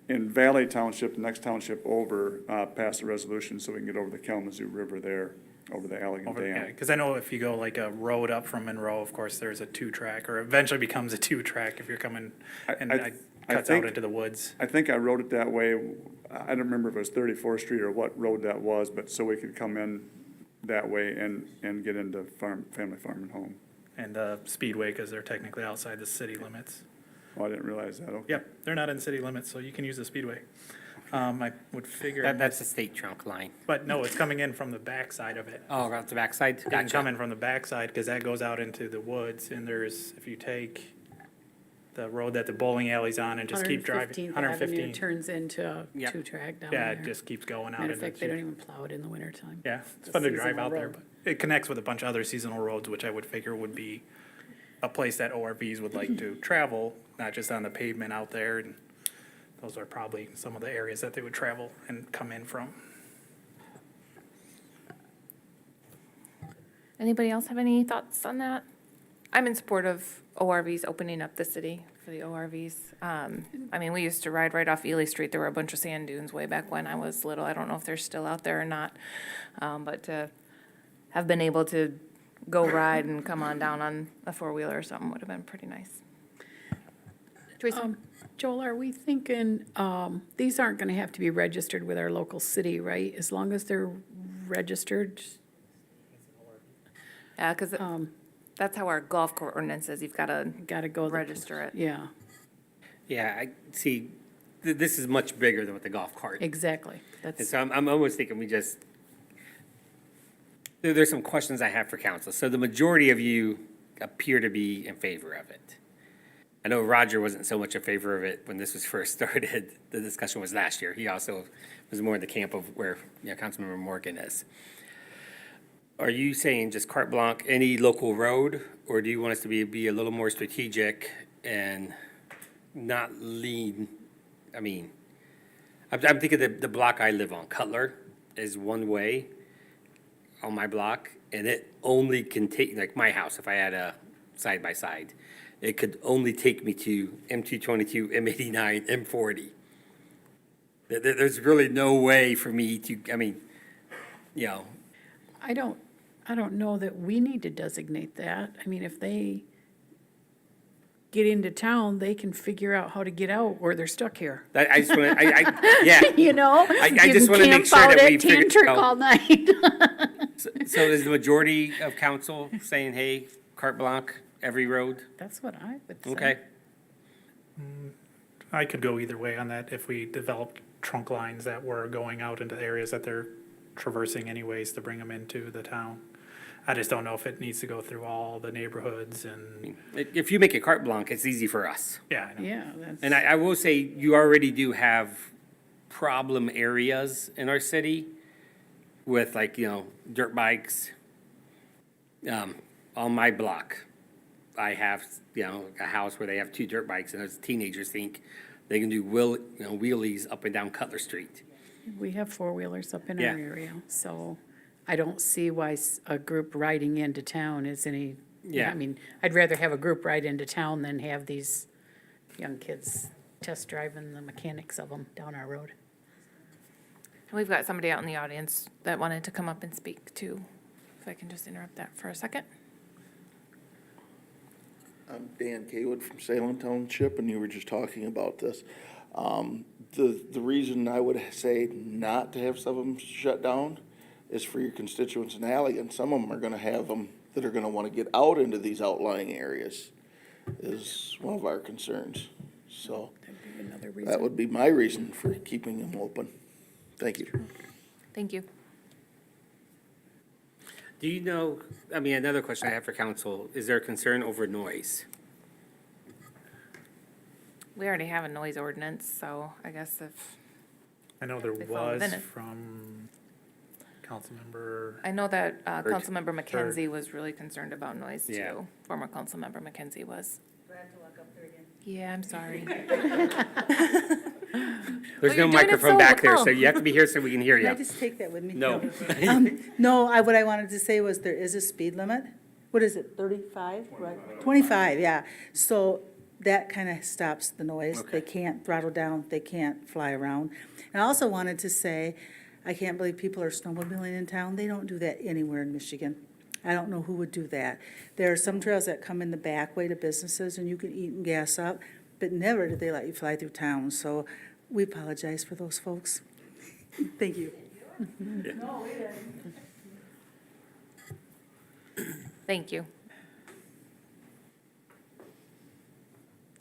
in Valley Township, the next township over, passed a resolution so we can get over the Kalamazoo River there, over the Allegan over, yeah, Dam. because I know if you go like a road up from Monroe, of course, there's a 2-track, or eventually becomes a 2-track if you're coming, and it cuts out think- into the woods. I think I wrote it that way. I don't remember if it was 34th Street or what road that was, but so we could come in that way and get into family farm and home. And Speedway, because they're technically outside the city limits. Oh, I didn't realize that, okay. Yep, they're not in city limits, so you can use the Speedway. I would figure, That's the state trunk line. but no, it's coming in from the backside of it. Oh, around the backside? You can come Gotcha. in from the backside, because that goes out into the woods, and there's, if you take the road that the bowling alley's on and just keep driving. 115th Avenue 115th. turns into a Yep. 2-track down Yeah, there. it just keeps going out. Matter of into fact, they don't even plow it in the wintertime. Yeah, it's It's fun to a drive seasonal out there, road. but it connects with a bunch of other seasonal roads, which I would figure would be a place that ORVs would like to travel, not just on the pavement out there, and those are probably some of the areas that they would travel and come in from. Anybody else have any thoughts on that? I'm in support of ORVs opening up the city for the ORVs. I mean, we used to ride right off Ely Street. There were a bunch of sand dunes way back when I was little. I don't know if they're still out there or not. But to have been able to go ride and come on down on a 4-wheeler or something would have been pretty nice. Teresa? Joel, are we thinking, these aren't gonna have to be registered with our local city, right? As long as they're registered, Yeah, because that's how our golf court ordinance is. You've got to gotta go. register it. Yeah, Yeah, I see, this is much bigger than with the golf cart. exactly. And That's, so I'm almost thinking there's some questions I have for council. So the majority of you appear to be in favor of it. I know Roger wasn't so much in favor of it when this was first started. The discussion was last year. He also was more in the camp of where, Councilmember Morgan is. Are you saying just carte blanche, any local road, or do you want us to be a little more strategic and not lean? I mean, I'm thinking the block I live on, Cutler, is one way on my block, and it only can take, like my house, if I had a side-by-side, it could only take me to M222, M89, M40. There's really no way for me to, I mean, I don't know that we need to designate that. I mean, if they get into town, they can figure out how to get out, or they're stuck here. I just want to, yeah. You know? I You just can wanna make camp sure out that at we figure Tantrick out- all night. So is the majority of council saying, hey, carte blanche, every road? That's what I would say. Okay. I could go either way on that if we developed trunk lines that were going out into areas that they're traversing anyways to bring them into the town. I just don't know if it needs to go through all the neighborhoods and, If you make it carte blanche, it's easy for us. yeah, I know. Yeah, that's. And I will say, you already do have problem areas in our city with like, dirt bikes. On my block, I have, a house where they have 2 dirt bikes, and as teenagers think they can do wheelies up and down Cutler Street. We have 4-wheelers up in Yeah. our area, so I don't see why a group riding into town is any. Yeah. I mean, I'd rather have a group ride into town than have these young kids test driving the mechanics of them down our road. We've got somebody out in the audience that wanted to come up and speak too. If I can just interrupt that for a second. I'm Dan Kaywood from Salem Township, and you were just talking about this. The reason I would say not to have some of them shut down is for your constituents in Allegan. Some of them are gonna have them that are gonna wanna get out into these outlying areas, is one of our concerns. So That'd be another that reason. would be my reason for keeping them open. Thank you. Thank you. Do you know, another question I have for council, is there a concern over noise? We already have a noise ordinance, so I guess if, I know there They fall was within it. from Councilmember, I know that Rick. Councilmember McKenzie was really concerned about noise Yeah. too. Former Councilmember McKenzie was. Do I have to walk up there again? Yeah, I'm sorry. There's you're no doing it microphone so back there, so well. you have to be here so we can hear Can I you. just take that with me? No. No, what I wanted to say was there is a speed limit. What is it, 35, right? 25, yeah. So that kind of stops the noise. They can't throttle down, they can't fly around. And I also wanted to say, I can't believe people are snowmobiling in town. They don't do that anywhere in Michigan. I don't know who would do that. There are some trails that come in the back way to businesses and you can eat and gas up, but never do they let you fly through town. So we apologize for those folks. Thank you. Thank you.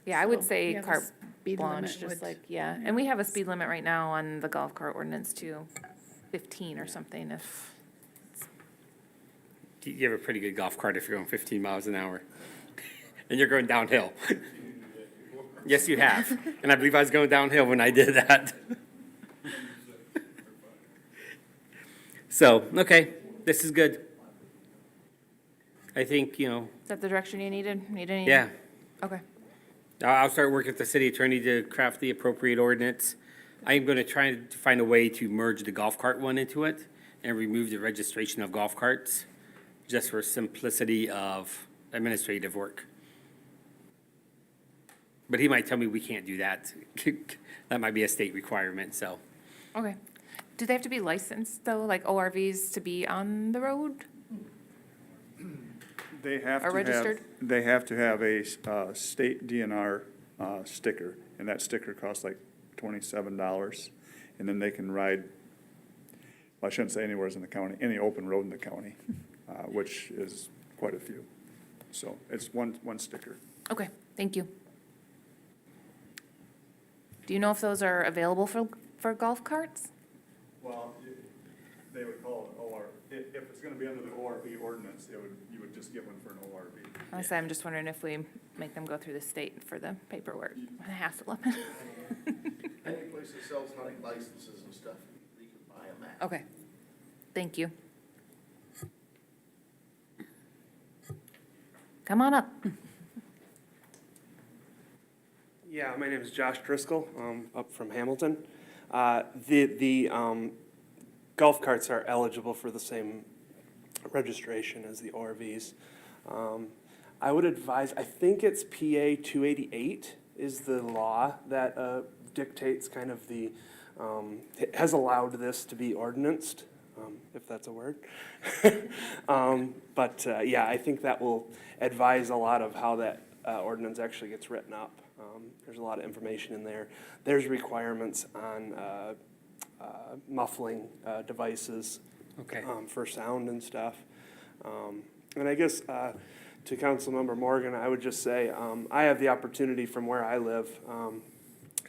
Yeah, I would So, say yeah, the carte speed limit blanche, just would- like, yeah. And we have a speed limit right now on the golf cart ordinance too, 15 or something if, You have a pretty good golf cart if you're going 15 miles an hour. And you're going downhill. Yes, you have. And I believe I was going downhill when I did that. So, okay, this is good. I think, is that the direction you needed? Need any? yeah. Okay. I'll start working with the city attorney to craft the appropriate ordinance. I'm going to try to find a way to merge the golf cart one into it and remove the registration of golf carts, just for simplicity of administrative work. But he might tell me we can't do that. That might be a state requirement, so. Okay. Do they have to be licensed though, like ORVs to be on the road? They have Are to have, registered? they have to have a state DNR sticker, and that sticker costs like $27. And then they can ride, well, I shouldn't say anywhere in the county, any open road in the county, which is quite a few. So it's one sticker. Okay, thank you. Do you know if those are available for golf carts? Well, they would call it OR, if it's gonna be under the ORV ordinance, you would just get one for an ORV. Honestly, I'm just wondering if we make them go through the state for the paperwork, the hassle of it. Any place that sells hunting licenses and stuff, you can buy them at. Okay, thank you. Come on up. Yeah, my name is Josh Driscoll, up from Hamilton. The golf carts are eligible for the same registration as the ORVs. I would advise, I think it's PA 288 is the law that dictates kind of the, has allowed this to be ordinanced, if that's a word. Yeah, I think that will advise a lot of how that ordinance actually gets written up. There's a lot of information in there. There's requirements on muffling devices Okay. for sound and stuff. And I guess to Councilmember Morgan, I would just say I have the opportunity from where I live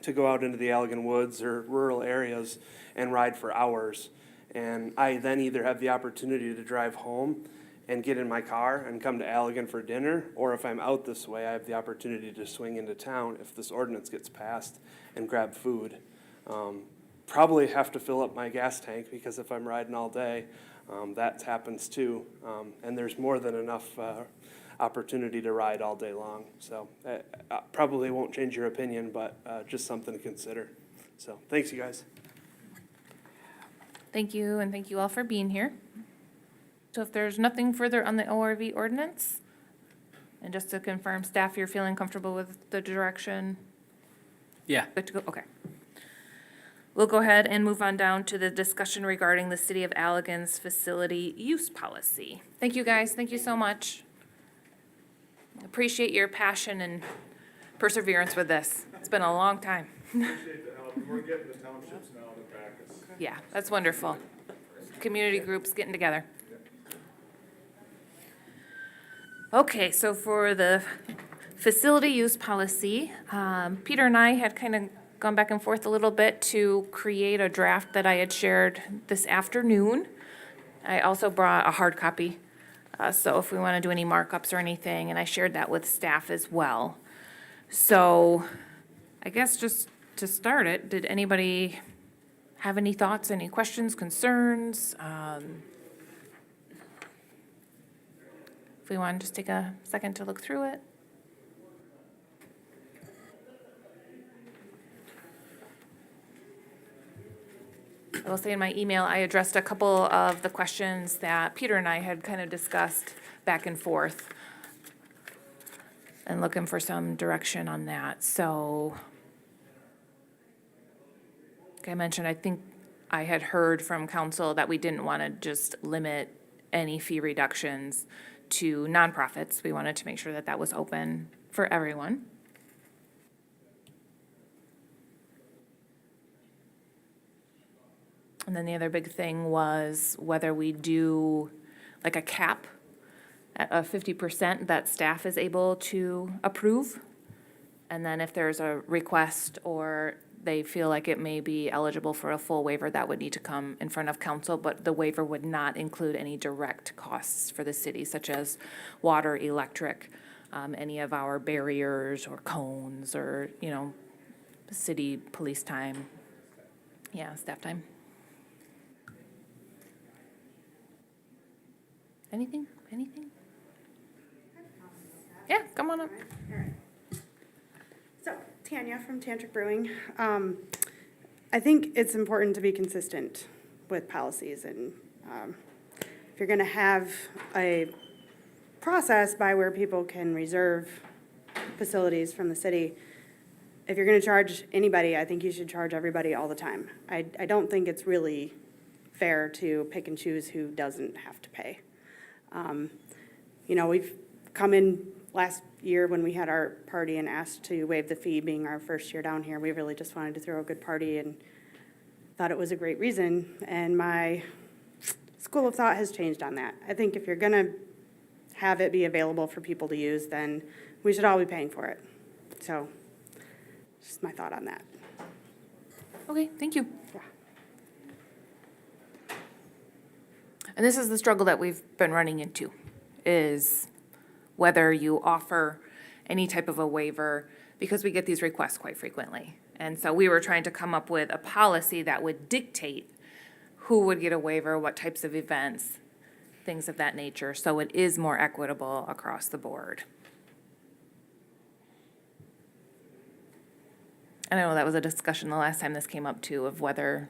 to go out into the Allegan woods or rural areas and ride for hours. And I then either have the opportunity to drive home and get in my car and come to Allegan for dinner, or if I'm out this way, I have the opportunity to swing into town if this ordinance gets passed and grab food. Probably have to fill up my gas tank, because if I'm riding all day, that happens too. And there's more than enough opportunity to ride all day long. So probably won't change your opinion, but just something to consider. So thanks, you guys. Thank you, and thank you all for being here. So if there's nothing further on the ORV ordinance, and just to confirm, staff, you're feeling comfortable with the direction? Yeah. Good to go, okay. We'll go ahead and move on down to the discussion regarding the City of Allegan's facility use policy. Thank you, guys, thank you so much. Appreciate your passion and perseverance with this. It's been a long time. Appreciate the help. We're getting the townships now to practice. Yeah, that's wonderful. Community groups getting together. Okay, so for the facility use policy, Peter and I had kind of gone back and forth a little bit to create a draft that I had shared this afternoon. I also brought a hard copy, so if we want to do any markups or anything, and I shared that with staff as well. So I guess just to start it, did anybody have any thoughts, any questions, concerns? If we want to just take a second to look through it. I will say in my email, I addressed a couple of the questions that Peter and I had kind of discussed back and forth and looking for some direction on that. So, like I mentioned, I think I had heard from council that we didn't want to just limit any fee reductions to nonprofits. We wanted to make sure that that was open for everyone. And then the other big thing was whether we do like a cap at 50% that staff is able to approve. And then if there's a request or they feel like it may be eligible for a full waiver, that would need to come in front of council, but the waiver would not include any direct costs for the city, such as water, electric, any of our barriers or cones or, you know, city police time. Yeah, staff time. Anything? Yeah, come on up. So, Tanya from Tantrick Brewing. I think it's important to be consistent with policies, and if you're going to have a process by where people can reserve facilities from the city, if you're going to charge anybody, I think you should charge everybody all the time. I don't think it's really fair to pick and choose who doesn't have to pay. You know, we've come in last year when we had our party and asked to waive the fee, being our first year down here. We really just wanted to throw a good party and thought it was a great reason. And my school of thought has changed on that. I think if you're going to have it be available for people to use, then we should all be paying for it. So, just my thought on that. Okay, thank you. Yeah. And this is the struggle that we've been running into, is whether you offer any type of a waiver, because we get these requests quite frequently. And so we were trying to come up with a policy that would dictate who would get a waiver, what types of events, things of that nature, so it is more equitable across the board. And I know that was a discussion the last time this came up too, of whether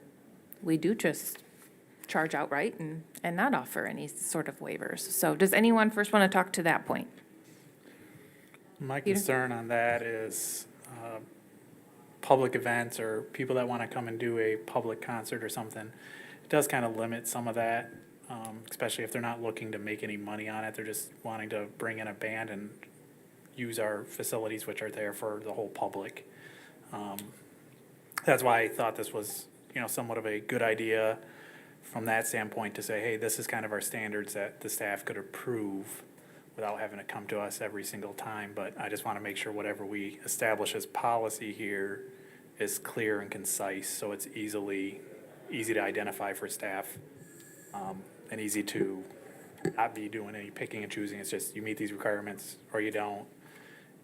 we do just charge outright and not offer any sort of waivers. So does anyone first want to talk to that point? My Peter? concern on that is public events or people that want to come and do a public concert or something. It does kind of limit some of that, especially if they're not looking to make any money on it. They're just wanting to bring in a band and use our facilities, which are there for the whole public. That's why I thought this was, you know, somewhat of a good idea from that standpoint, to say, hey, this is kind of our standards that the staff could approve without having to come to us every single time. But I just want to make sure whatever we establish as policy here is clear and concise, so it's easy to identify for staff, and easy to not be doing any picking and choosing. It's just, you meet these requirements or you don't.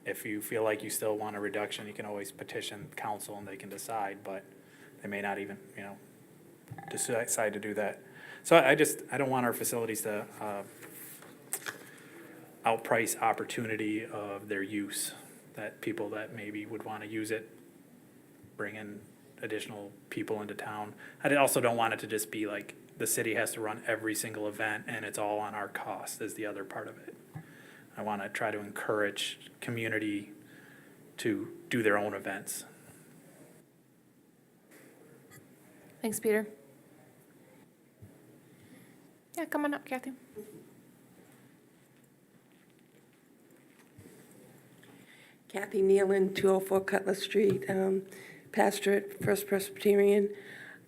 If you feel like you still want a reduction, you can always petition council and they can decide, but they may not even, you know, decide to do that. So I don't want our facilities to outprice opportunity of their use, that people that maybe would want to use it, bring in additional people into town. I also don't want it to just be like the city has to run every single event and it's all on our cost, is the other part of it. I want to try to encourage community to do their own events. Thanks, Peter. Yeah, come on up, Kathy. Kathy Nealon, 204 Cutler Street, pastor at First Presbyterian.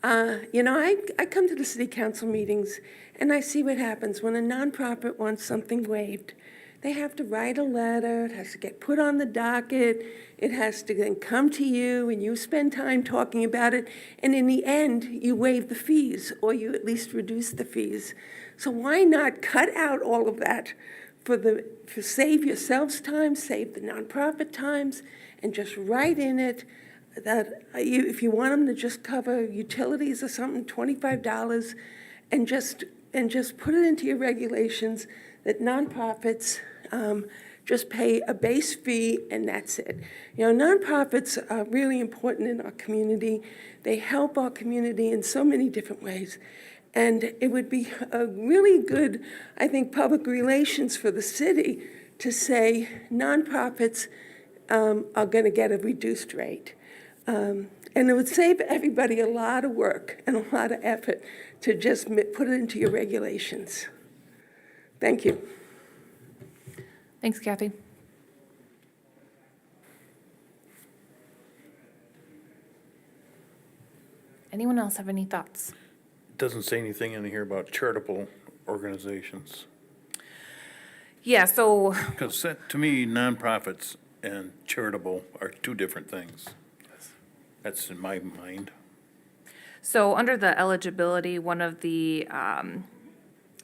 You know, I come to the city council meetings and I see what happens when a nonprofit wants something waived. They have to write a letter, it has to get put on the docket, it has to then come to you, and you spend time talking about it, and in the end, you waive the fees, or you at least reduce the fees. So why not cut out all of that for save yourselves time, save the nonprofit times, and just write in it that if you want them to just cover utilities or something, $25, and just put it into your regulations that nonprofits just pay a base fee and that's it. You know, nonprofits are really important in our community. They help our community in so many different ways. And it would be a really good, I think, public relations for the city to say nonprofits are going to get a reduced rate. And it would save everybody a lot of work and a lot of effort to just put it into your regulations. Thank you. Thanks, Kathy. Anyone else have any thoughts? Doesn't say anything in here about charitable organizations. Yeah, so, Because to me, nonprofits and charitable are two different things. That's in my mind. under the eligibility, one of the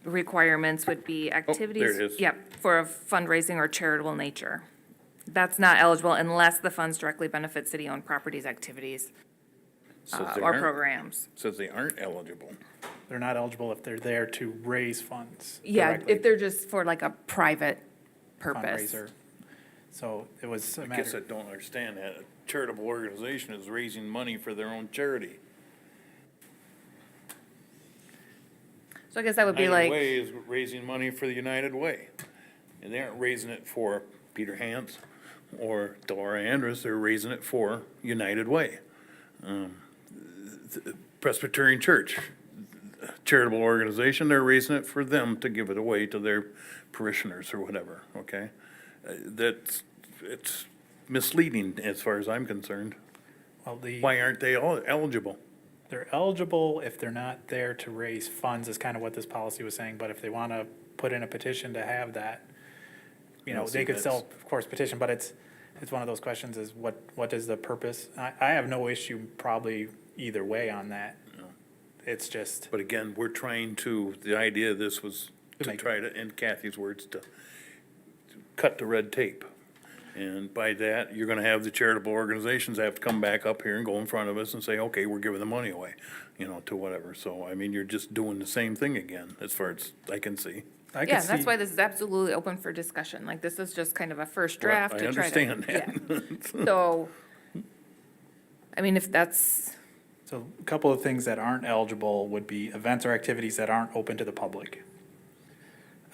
requirements would be activities. it is. Yep, for a fundraising or charitable nature. That's not eligible unless the funds directly benefit city-owned properties, activities, Says they or aren't- programs. Says they aren't eligible. They're not eligible if they're there to raise funds. Yeah, directly, if they're just for like a private purpose. fundraiser. So it was a I guess I matter, don't understand that. A charitable organization is raising money for their own charity. So I guess that would be United like, Way is raising money for the United Way. And they aren't raising it for Peter Hanse or Delora Andrus, they're raising it for United Way. Presbyterian Church, charitable organization, they're raising it for them to give it away to their parishioners or whatever, okay? It's misleading as far as I'm concerned. well, Why aren't they all eligible? they're eligible if they're not there to raise funds is kind of what this policy was saying, but if they want to put in a petition to have that, you know, Well, see, they could still, that's- of course, petition, but it's one of those questions is what is the purpose? I have no issue probably either way on that. It's just, But again, we're trying to, the idea of this was To to make- try to, in Kathy's words, to cut the red tape. And by that, you're gonna have the charitable organizations have to come back up here and go in front of us and say, okay, we're giving the money away, you know, to whatever. So, I mean, you're just doing the same thing again, as far as I can see. I yeah, could that's see, why this is absolutely open for discussion. Like, this is just kind of a first Well, draft I to try to. understand that. Yeah. So, I mean, if that's, so a couple of things that aren't eligible would be events or activities that aren't open to the public.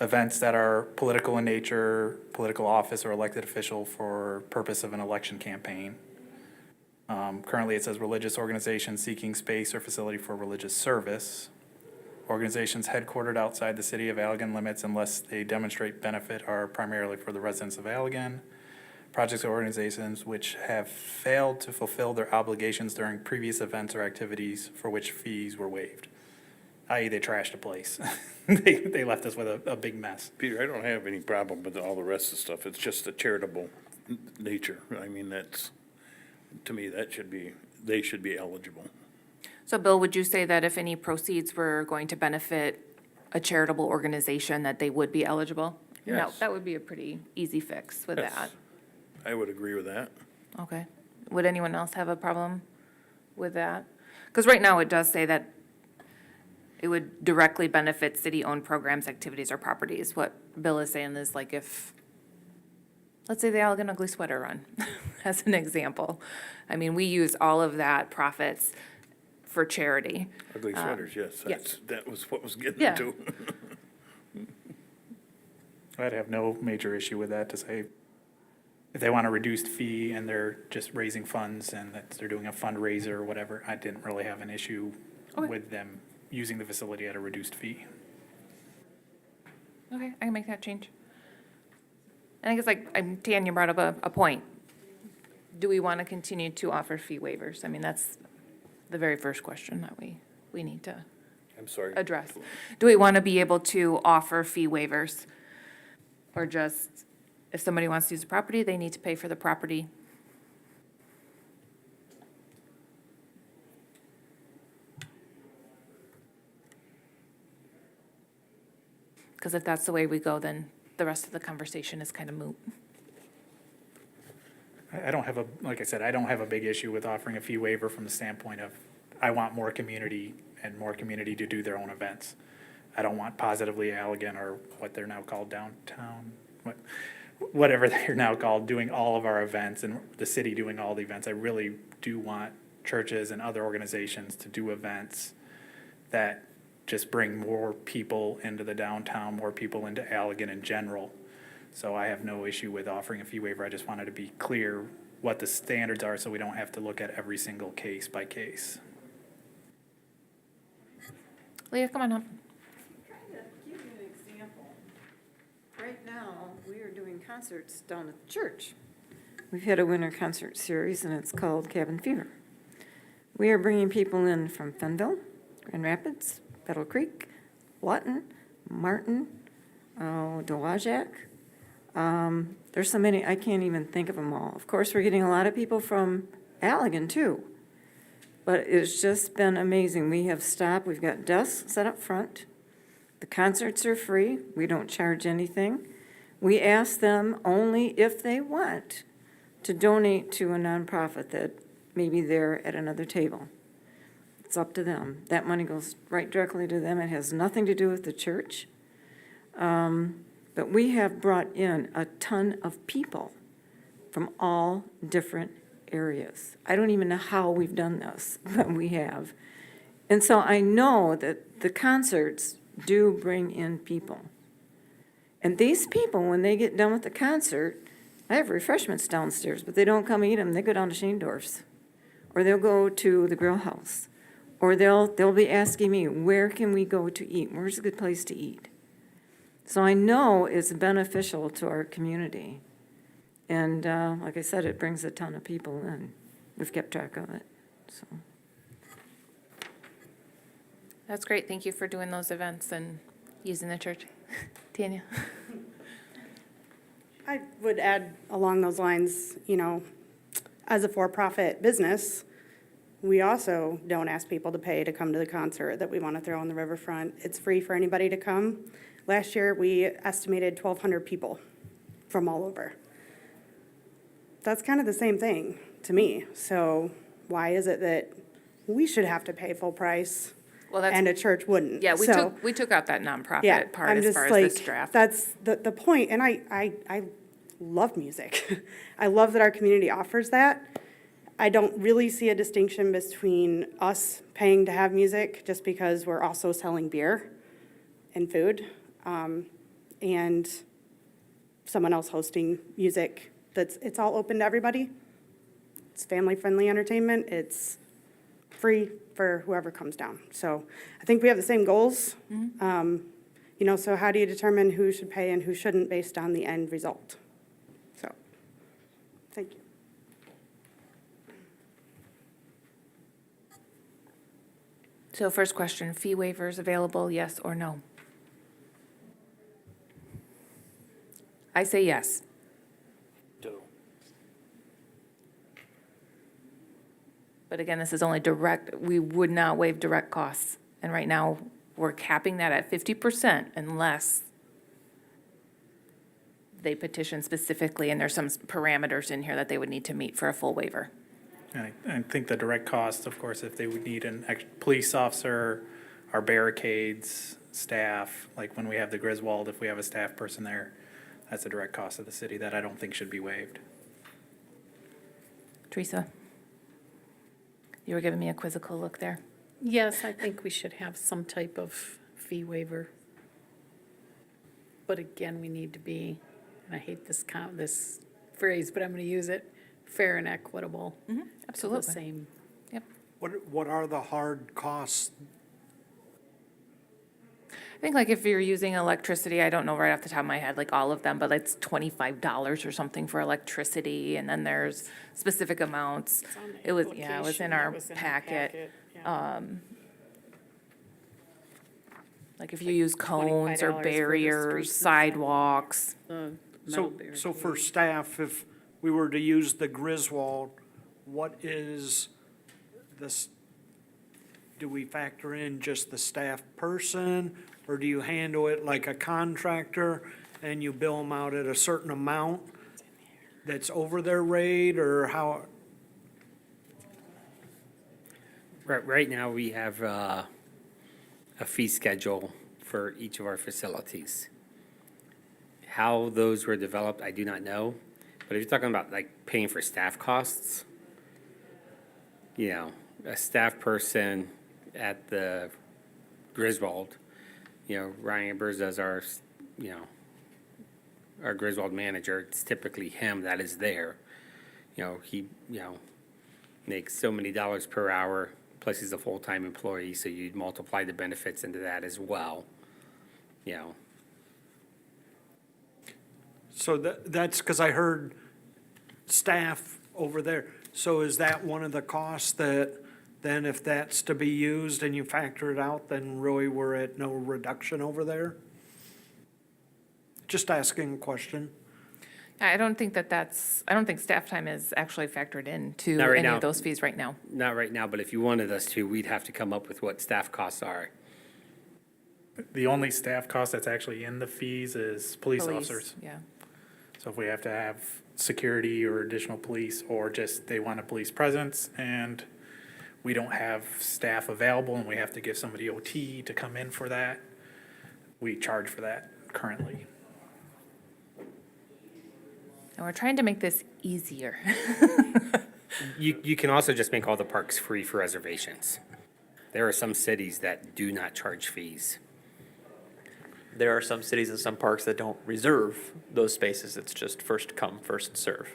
Events that are political in nature, political office or elected official for purpose of an election campaign. Currently, it says religious organizations seeking space or facility for religious service. Organizations headquartered outside the city of Allegan limits unless they demonstrate benefit are primarily for the residents of Allegan. Projects or organizations which have failed to fulfill their obligations during previous events or activities for which fees were waived. I.e., they trashed a place. They left us with a big mess. Peter, I don't have any problem with all the rest of the stuff. It's just the charitable nature. I mean, that's, to me, that should be, they should be eligible. so Bill, would you say that if any proceeds were going to benefit a charitable organization, that they would be eligible? No, Yes. that would be a pretty easy fix with Yes. that. I would agree with that. Okay. Would anyone else have a problem with that? Because right now it does say that it would directly benefit city-owned programs, activities, or properties. What Bill is saying is like if, let's say the Allegan Ugly Sweater Run, as an example. I mean, we use all of that profits for charity. Ugly sweaters, yes, yes. that was what was getting Yeah. into. I'd have no major issue with that to say, if they want a reduced fee and they're just raising funds and that they're doing a fundraiser or whatever, I didn't really have an issue Okay. with them using the facility at a reduced fee. Okay, I can make that change. And I guess like, Tanya brought up a point. Do we want to continue to offer fee waivers? I mean, that's the very first question that we need to I'm sorry. address. Do we want to be able to offer fee waivers? Or just, if somebody wants to use the property, they need to pay for the property? Because if that's the way we go, then the rest of the conversation is kind of moot. I don't have a, like I said, I don't have a big issue with offering a fee waiver from the standpoint of, I want more community and more community to do their own events. I don't want Positively Allegan, or what they're now called downtown, whatever they're now called, doing all of our events and the city doing all the events. I really do want churches and other organizations to do events that just bring more people into the downtown, more people into Allegan in general. So I have no issue with offering a fee waiver. I just wanted to be clear what the standards are so we don't have to look at every single case by case. Leah, come on up. Trying to give you an example. Right now, we are doing concerts down at the church. We've had a winter concert series, and it's called Cabin Fever. We are bringing people in from Fenville, Grand Rapids, Battle Creek, Lawton, Martin, Dowagiac. There's so many, I can't even think of them all. Of course, we're getting a lot of people from Allegan, too. But it's just been amazing. We have stopped, we've got desks set up front. The concerts are free. We don't charge anything. We ask them only if they want to donate to a nonprofit that may be there at another table. It's up to them. That money goes right directly to them. It has nothing to do with the church. But we have brought in a ton of people from all different areas. I don't even know how we've done this, but we have. And so I know that the concerts do bring in people. And these people, when they get done with the concert, I have refreshments downstairs, but they don't come eat them. They go down to Shaendorf's, or they'll go to the grill house, or they'll be asking me, where can we go to eat? Where's a good place to eat? So I know it's beneficial to our community. And like I said, it brings a ton of people in. We've kept track of it, so. That's great. Thank you for doing those events and using the church. Tanya? I would add along those lines, you know, as a for-profit business, we also don't ask people to pay to come to the concert that we want to throw on the riverfront. It's free for anybody to come. Last year, we estimated 1,200 people from all over. That's kind of the same thing to me. So why is it that we should have to pay full price and a church wouldn't? Yeah, So- we took out that nonprofit Yeah, part I'm as just far as like, this draft. that's the point, and I love music. I love that our community offers that. I don't really see a distinction between us paying to have music just because we're also selling beer and food, and someone else hosting music. It's all open to everybody. It's family-friendly entertainment. It's free for whoever comes down. So I think we have the same goals. You know, so how do you determine who should pay and who shouldn't based on the end result? So, thank you. So first question, fee waivers available, yes or no? I say yes. But again, this is only direct, we would not waive direct costs. And right now, we're capping that at 50% unless they petition specifically, and there's some parameters in here that they would need to meet for a full waiver. And I think the direct costs, of course, if they would need an police officer, our barricades, staff, like when we have the Griswold, if we have a staff person there, that's a direct cost of the city that I don't think should be waived. Teresa? You were giving me a quizzical look there. Yes, I think we should have some type of fee waiver. But again, we need to be, and I hate this phrase, but I'm going to use it, fair and equitable. Absolutely. The same. Yep. What are the hard costs? I think like if you're using electricity, I don't know right off the top of my head, like all of them, but it's $25 or something for electricity, and then there's specific amounts. It was, yeah, it was in our packet. Like if you use cones or $25 for the barriers, streets. sidewalks. The metal So, barrier. so for staff, if we were to use the Griswold, what is this, do we factor in just the staff person? Or do you handle it like a contractor and you bill them out at a certain amount that's over their rate, or how? Right now, we have a fee schedule for each of our facilities. How those were developed, I do not know. But if you're talking about like paying for staff costs, you know, a staff person at the Griswold, you know, Ryan Ambers does our, you know, our Griswold manager, it's typically him that is there. You know, he, you know, makes so many dollars per hour, plus he's a full-time employee, so you'd multiply the benefits into that as well, you know. So that's because I heard staff over there. So is that one of the costs that, then if that's to be used and you factor it out, then really we're at no reduction over there? Just asking a question. I don't think I don't think staff time is actually factored into Not right any now. of those fees right now. Not right now, but if you wanted us to, we'd have to come up with what staff costs are. The only staff cost that's actually in the fees is police Police, officers. yeah. So if we have to have security or additional police, or just they want a police presence and we don't have staff available and we have to give somebody OT to come in for that, we charge for that currently. And we're trying to make this easier. You can also just make all the parks free for reservations. There are some cities that do not charge fees. There are some cities and some parks that don't reserve those spaces. It's just first come, first serve.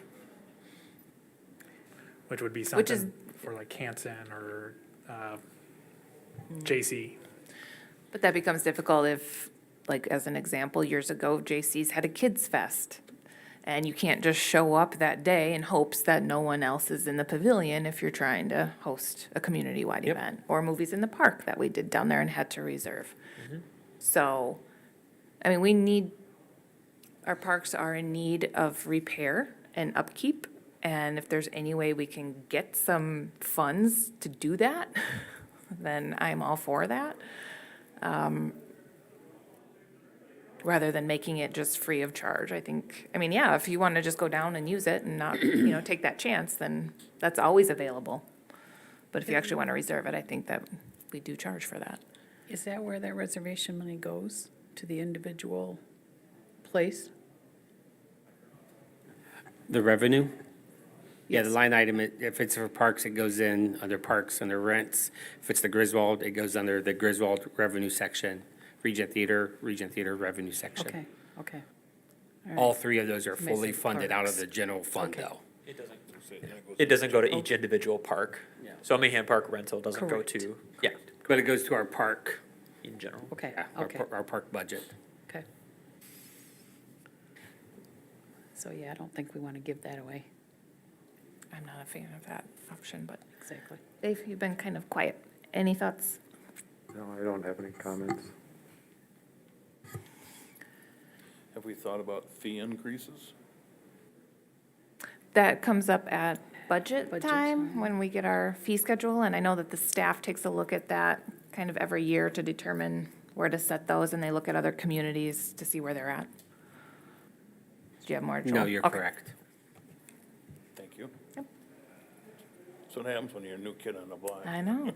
Which would be Which is- something for like Hanse or JC. But that becomes difficult if, like, as an example, years ago, JC's had a kids' fest. And you can't just show up that day in hopes that no one else is in the pavilion if you're trying to host a community-wide Yep. event. Or movies in the park that we did down there and had to reserve. So, I mean, our parks are in need of repair and upkeep. And if there's any way we can get some funds to do that, then I'm all for that. Rather than making it just free of charge, I think, I mean, yeah, if you want to just go down and use it and not, take that chance, then that's always available. But if you actually want to reserve it, I think that we do charge for that. Is that where that reservation money goes, to the individual place? The revenue? Yeah, the Yes. line item, if it's for parks, it goes in under parks, under rents. If it's the Griswold, it goes under the Griswold revenue section. Regent Theater revenue section. Okay, okay. All All right. three of those are fully Basic funded out of parks. the general fund, Okay. though. It doesn't go to each individual park. Yeah. So Mahan Park rental doesn't go Correct. to, yeah, But it goes to our park, in general. Okay, yeah, okay, our park budget. okay. So, yeah, I don't think we want to give that away. I'm not a fan of that option, but Exactly. Dave, you've been kind of quiet. Any thoughts? No, I don't have any comments. Have we thought about fee increases? That comes up at budget Budget time, time. when we get our fee schedule, and I know that the staff takes a look at that kind of every year to determine where to set those, and they look at other communities to see where they're at. Do you have more, Joel? No, you're Okay. correct. Thank you. Yep. That's what happens when you're a new kid on the block. I know.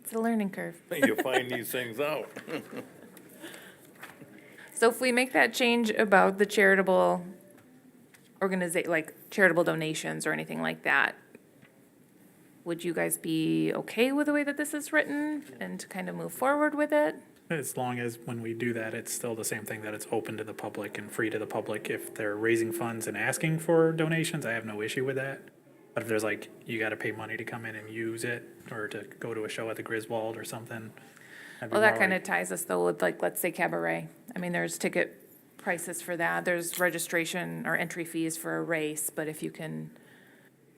It's a learning curve. You find these things out. So if we make that change about the charitable like charitable donations or anything like that, would you guys be okay with the way that this is written and to kind of move forward with it? As long as when we do that, it's still the same thing, that it's open to the public and free to the public. If they're raising funds and asking for donations, I have no issue with that. But if there's like, you gotta pay money to come in and use it, or to go to a show at the Griswold or something. I'd be Well, that more kind like- of ties us though with like, let's say cabaret. I mean, there's ticket prices for that. There's registration or entry fees for a race, but if you can,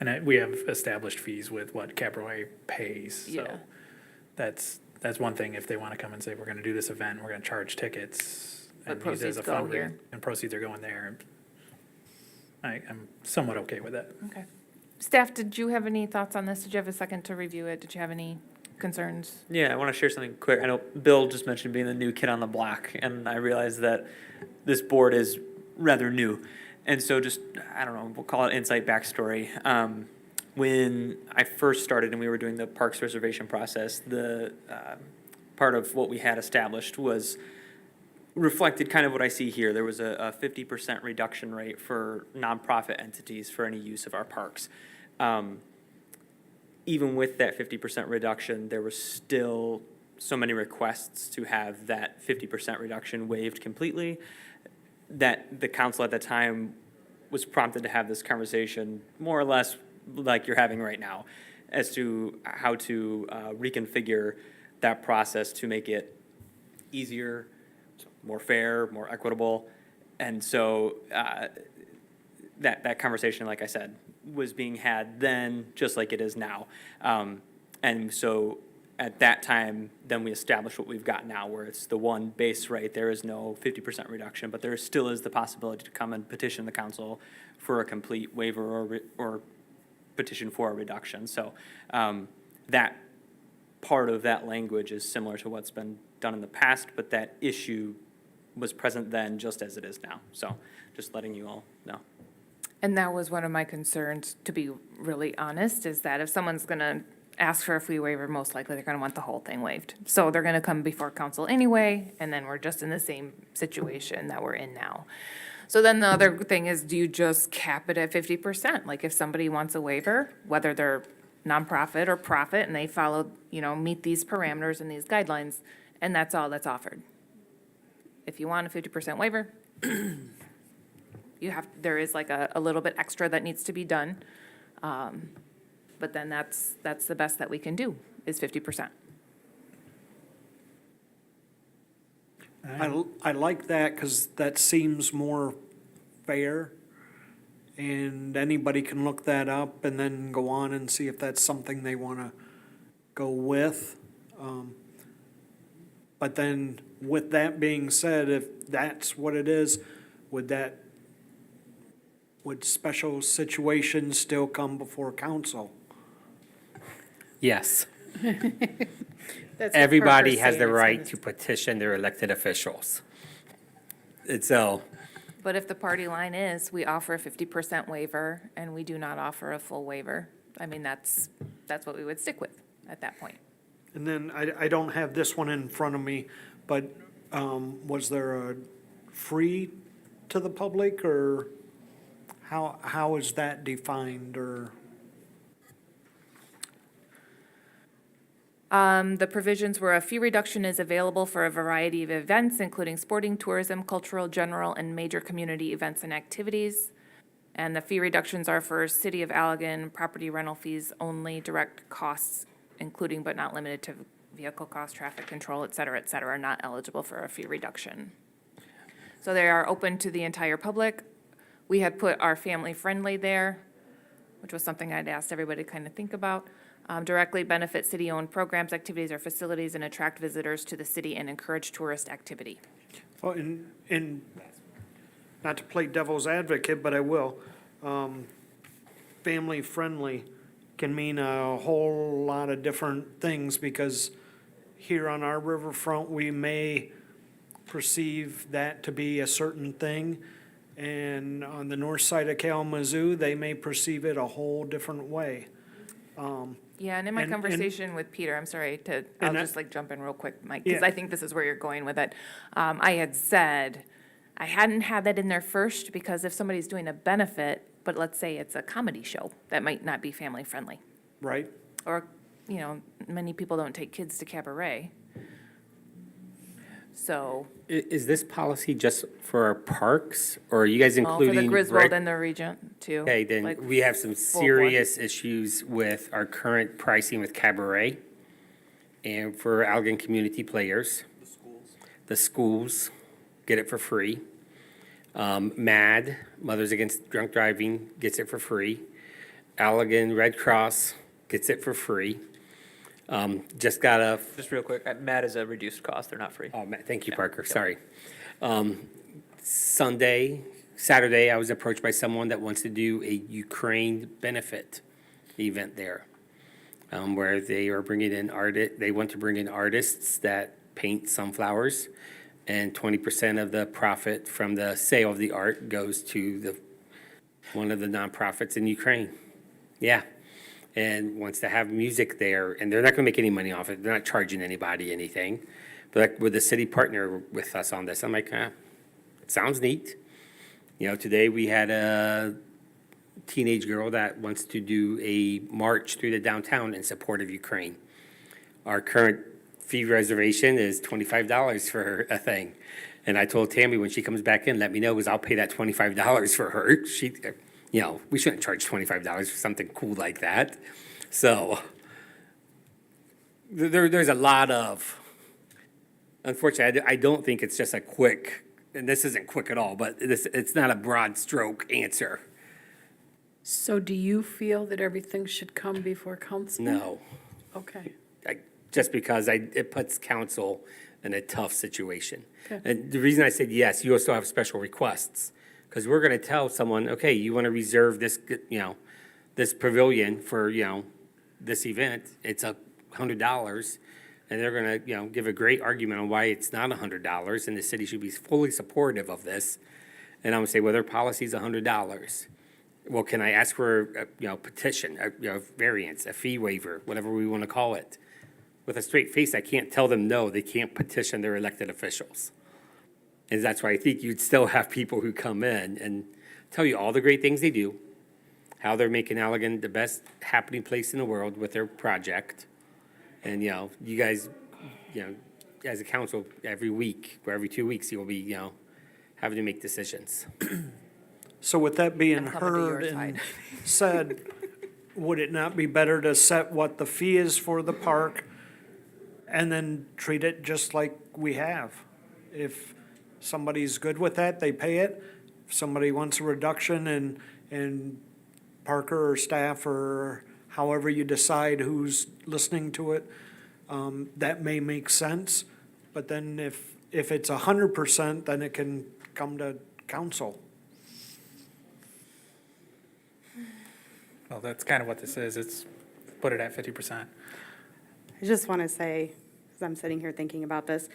And we have established fees with what Cabaret pays, Yeah. so that's one thing. If they want to come and say, we're going to do this event, we're going to charge tickets But and use it as a proceeds go here. fundraiser, and proceeds are going there. I'm somewhat okay with that. okay. Staff, did you have any thoughts on this? Did you have a second to review it? Did you have any concerns? Yeah, I want to share something quick. I know Bill just mentioned being the new kid on the block, and I realize that this board is rather new. And so just, I don't know, we'll call it insight backstory. When I first started and we were doing the parks reservation process, the part of what we had established was reflected kind of what I see here. There was a 50% reduction rate for nonprofit entities for any use of our parks. Even with that 50% reduction, there was still so many requests to have that 50% reduction waived completely that the council at the time was prompted to have this conversation more or less like you're having right now as to how to reconfigure that process to make it easier, more fair, more equitable. And so that conversation, like I said, was being had then just like it is now. And so at that time, then we established what we've got now, where it's the one base rate. There is no 50% reduction, but there still is the possibility to come and petition the council for a complete waiver or petition for a reduction. So that part of that language is similar to what's been done in the past, but that issue was present then just as it is now. So just letting you all know. And that was one of my concerns, to be really honest, is that if someone's going to ask for a fee waiver, most likely they're going to want the whole thing waived. So they're going to come before council anyway, and then we're just in the same situation that we're in now. So then the other thing is, do you just cap it at 50%? Like if somebody wants a waiver, whether they're nonprofit or profit, and they follow, meet these parameters and these guidelines, and that's all that's offered. If you want a 50% waiver, there is like a little bit extra that needs to be done. But then that's the best that we can do, is 50%. I like that because that seems more fair. And anybody can look that up and then go on and see if that's something they want to go with. But then with that being said, if that's what it is, would special situations still come before council? Yes. That's what Everybody Parker's has the saying, it's right gonna- to petition their elected officials. It's so, But if the party line is, we offer a 50% waiver, and we do not offer a full waiver, I mean, that's what we would stick with at that point. And then I don't have this one in front of me, but was there a free to the public, or how is that defined, or? The provisions were a fee reduction is available for a variety of events, including sporting, tourism, cultural, general, and major community events and activities. And the fee reductions are for City of Allegan, property rental fees only, direct costs, including but not limited to vehicle cost, traffic control, et cetera, are not eligible for a fee reduction. So they are open to the entire public. We had put our family-friendly there, which was something I'd asked everybody to kind of think about. Directly benefit city-owned programs, activities, or facilities, and attract visitors to the city and encourage tourist activity. Well, and not to play devil's advocate, but I will. Family-friendly can mean a whole lot of different things, because here on our riverfront, we may perceive that to be a certain thing, and on the north side of Kalamazoo, they may perceive it a whole different way. Yeah, and in my And- conversation with Peter, I'm sorry I'll And I- just jump in real quick, Mike, because Yeah. I think this is where you're going with it. I had said, I hadn't had that in there first, because if somebody's doing a benefit, but let's say it's a comedy show, that might not be family-friendly. Right? Or, many people don't take kids to cabaret. So, is this policy just for our parks, or are you guys for including? the Griswold and the Regent too. Okay, then like we have some full board. serious issues with our current pricing with cabaret and for Allegan community players. The schools get it for free. MAD, Mothers Against Drunk Driving, gets it for free. Allegan Red Cross gets it for free. Just got a, Just real quick, MAD is a reduced cost, they're not free. oh, thank you, Parker, sorry. Saturday, I was approached by someone that wants to do a Ukraine benefit event there, where they are bringing in they want to bring in artists that paint sunflowers, and 20% of the profit from the sale of the art goes to the one of the nonprofits in Ukraine. Yeah. And wants to have music there, and they're not gonna make any money off it. They're not charging anybody anything. But like, would the city partner with us on this? I'm like, it sounds neat. You know, today we had a teenage girl that wants to do a march through the downtown in support of Ukraine. Our current fee reservation is $25 for a thing. And I told Tammy when she comes back in, let me know, because I'll pay that $25 for her. She, you know, we shouldn't charge $25 for something cool like that. So there's a lot of, unfortunately, I don't think it's just a quick, and this isn't quick at all, but it's not a broad stroke answer. So do you feel that everything should come before council? No. Okay. Just because it puts council in a tough situation. Okay. And the reason I said yes, you also have special requests, because we're gonna tell someone, okay, you wanna reserve this, you know, this pavilion for, you know, this event, it's $100, and they're gonna, you know, give a great argument on why it's not $100, and the city should be fully supportive of this. And I'm gonna say, well, their policy's $100. Well, can I ask for, you know, petition, you know, variance, a fee waiver, whatever we wanna call it? With a straight face, I can't tell them no, they can't petition their elected officials. And that's why I think you'd still have people who come in and tell you all the great things they do, how they're making Allegan the best happening place in the world with their project. And, you know, you guys, you know, as a council, every week or every 2 weeks, you'll be, you know, having to make decisions. So with that being I'm coming to your heard side. and said, would it not be better to set what the fee is for the park and then treat it just like we have? If somebody's good with that, they pay it. If somebody wants a reduction and Parker or staff or however you decide who's listening to it, that may make sense. But then if it's 100%, then it can come to council. Well, that's kind of what this is. It's put it at 50%. I just want to say, as I'm sitting here thinking about this,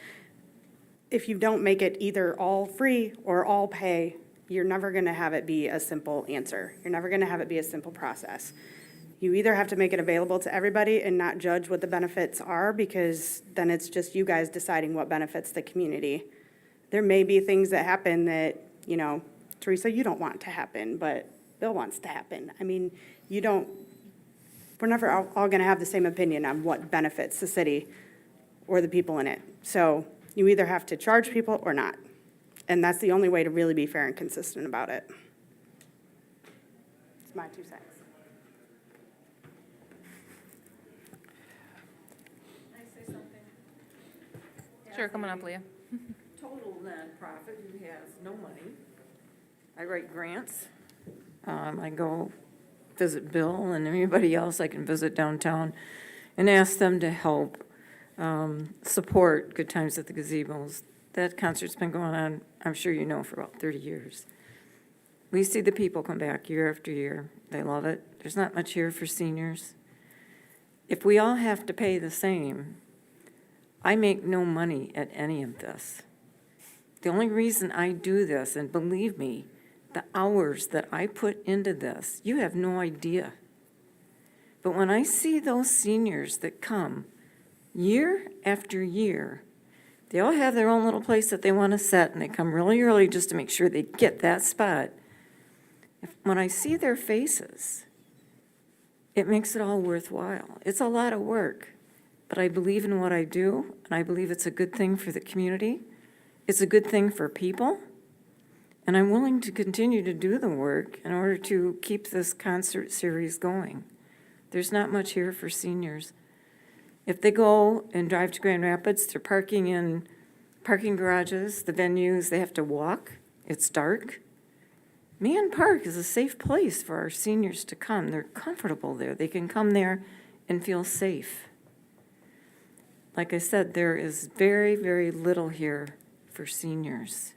if you don't make it either all free or all pay, you're never going to have it be a simple answer. You're never going to have it be a simple process. You either have to make it available to everybody and not judge what the benefits are, because then it's just you guys deciding what benefits the community. There may be things that happen that, you know, Teresa, you don't want to happen, but Bill wants to happen. I mean, we're never all going to have the same opinion on what benefits the city or the people in it. So you either have to charge people or not. And that's the only way to really be fair and consistent about it. It's my 2 cents. Can I say something? Sure, come on up, Leah. Total nonprofit who has no money. I write grants. I go visit Bill and everybody else I can visit downtown and ask them to help support Good Times at the Gazebos. That concert's been going on, I'm sure you know, for about 30 years. We see the people come back year after year. They love it. There's not much here for seniors. If we all have to pay the same, I make no money at any of this. The only reason I do this, and believe me, the hours that I put into this, you have no idea. But when I see those seniors that come year after year, they all have their own little place that they want to set, and they come really early just to make sure they get that spot. When I see their faces, it makes it all worthwhile. It's a lot of work, but I believe in what I do, and I believe it's a good thing for the community. It's a good thing for people. And I'm willing to continue to do the work in order to keep this concert series going. There's not much here for seniors. If they go and drive to Grand Rapids, they're parking in parking garages, the venues, they have to walk. It's dark. Man Park is a safe place for our seniors to come. They're comfortable there. They can come there and feel safe. Like I said, there is very, very little here for seniors.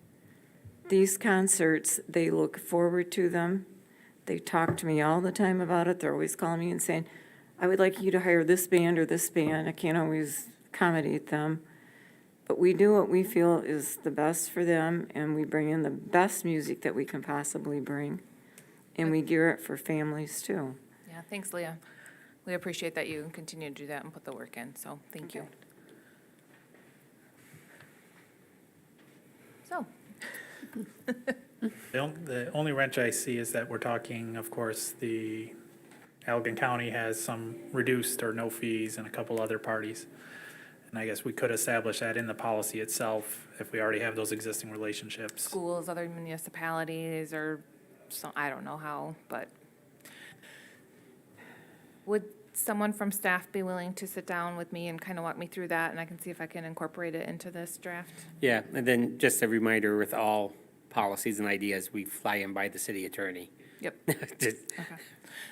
These concerts, they look forward to them. They talk to me all the time about it. They're always calling me and saying, I would like you to hire this band or this band. I can't always accommodate them. But we do what we feel is the best for them, and we bring in the best music that we can possibly bring. And we gear it for families too. Yeah, thanks, Leah. We appreciate that you continue to do that and put the work in, so thank you. So, The only wrench I see is that we're talking, of course, the Allegan County has some reduced or no fees and a couple other parties. And I guess we could establish that in the policy itself if we already have those existing relationships. schools, other municipalities, or some, I don't know how, but would someone from staff be willing to sit down with me and kind of walk me through that, and I can see if I can incorporate it into this draft? Yeah, and then just a reminder with all policies and ideas, we fly in by the city attorney. Yep. Just- Okay.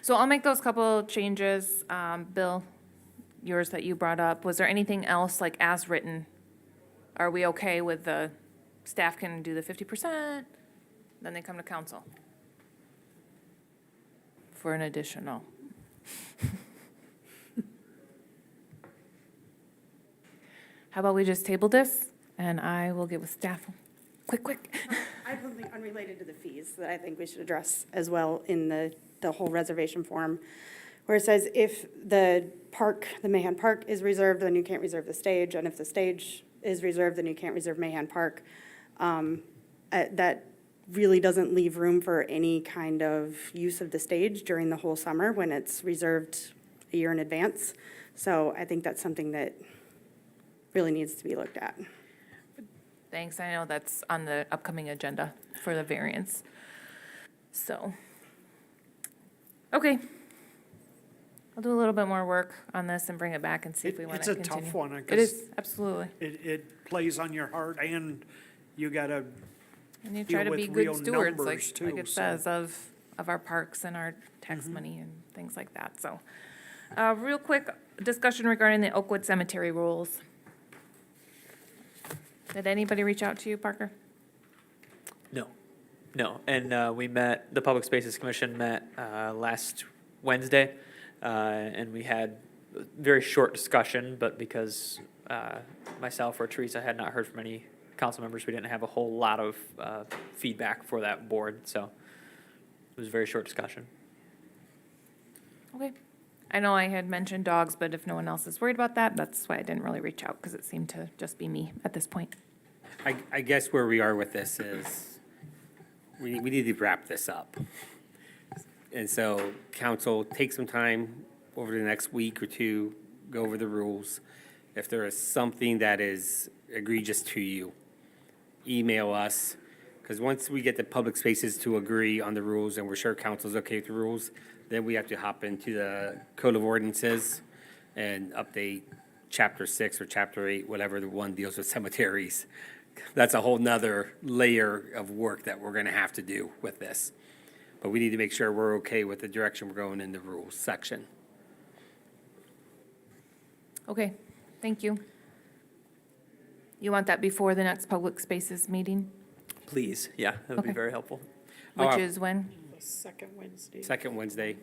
So I'll make those couple changes. Bill, yours that you brought up, was there anything else, like as written? Are we okay with the, staff can do the 50%, then they come to council for an additional? How about we just table this, and I will get with staff, quick. I have something unrelated to the fees that I think we should address as well in the whole reservation form, where it says if the park, the Mahan Park is reserved, then you can't reserve the stage, and if the stage is reserved, then you can't reserve Mahan Park. That really doesn't leave room for any kind of use of the stage during the whole summer when it's reserved a year in advance. So I think that's something that really needs to be looked at. Thanks, I know that's on the upcoming agenda for the variance. So, okay. I'll do a little bit more work on this and bring it back and see if we want It's to a continue. tough one, It is, absolutely. It plays on your heart, and you gotta And you try deal to be with good real stewards, numbers, like too, it so. says, of our parks and our tax money and things like that, so. Real quick discussion regarding the Oakwood Cemetery rules. Did anybody reach out to you, Parker? No, and we met, the Public Spaces Commission met last Wednesday, and we had a very short discussion, but because myself or Teresa had not heard from any council members, we didn't have a whole lot of feedback for that board, so it was a very short discussion. Okay. I know I had mentioned dogs, but if no one else is worried about that, that's why I didn't really reach out, because it seemed to just be me at this point. I guess where we are with this is, we need to wrap this up. And so, council, take some time over the next week or two, go over the rules. If there is something that is egregious to you, email us, because once we get the public spaces to agree on the rules, and we're sure council's okay with the rules, then we have to hop into the Code of Ordinances and update Chapter 6 or Chapter 8, whatever the one deals with cemeteries. That's a whole nother layer of work that we're gonna have to do with this. But we need to make sure we're okay with the direction we're going in the rules section. Okay, thank you. You want that before the next public spaces meeting, Please, yeah, that would be Okay. very helpful. which is when? The second Wednesday. Second Wednesday.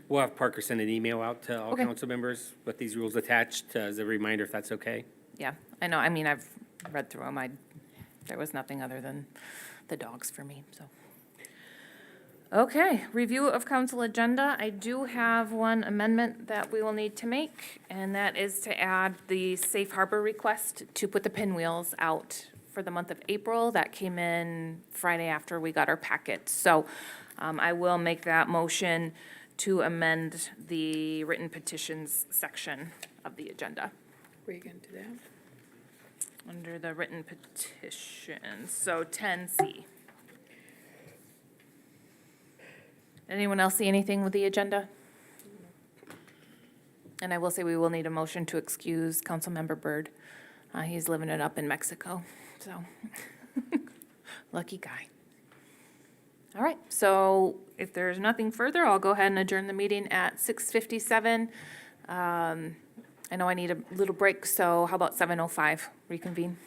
We'll have Parker send an email out to all Okay. council members with these rules attached as a reminder, if that's okay. Yeah, I know, I mean, I've read through them, there was nothing other than the dogs for me, so. Okay, review of council agenda. I do have one amendment that we will need to make, and that is to add the safe harbor request to put the pinwheels out for the month of April. That came in Friday after we got our packet. So I will make that motion to amend the written petitions section of the agenda Were you gonna do that? under the written petitions, so 10C. Anyone else see anything with the agenda? And I will say we will need a motion to excuse Councilmember Byrd. He's living it up in Mexico, so lucky guy. All right, so if there's nothing further, I'll go ahead and adjourn the meeting at 6:57. I know I need a little break, so how about 7:05 reconvene?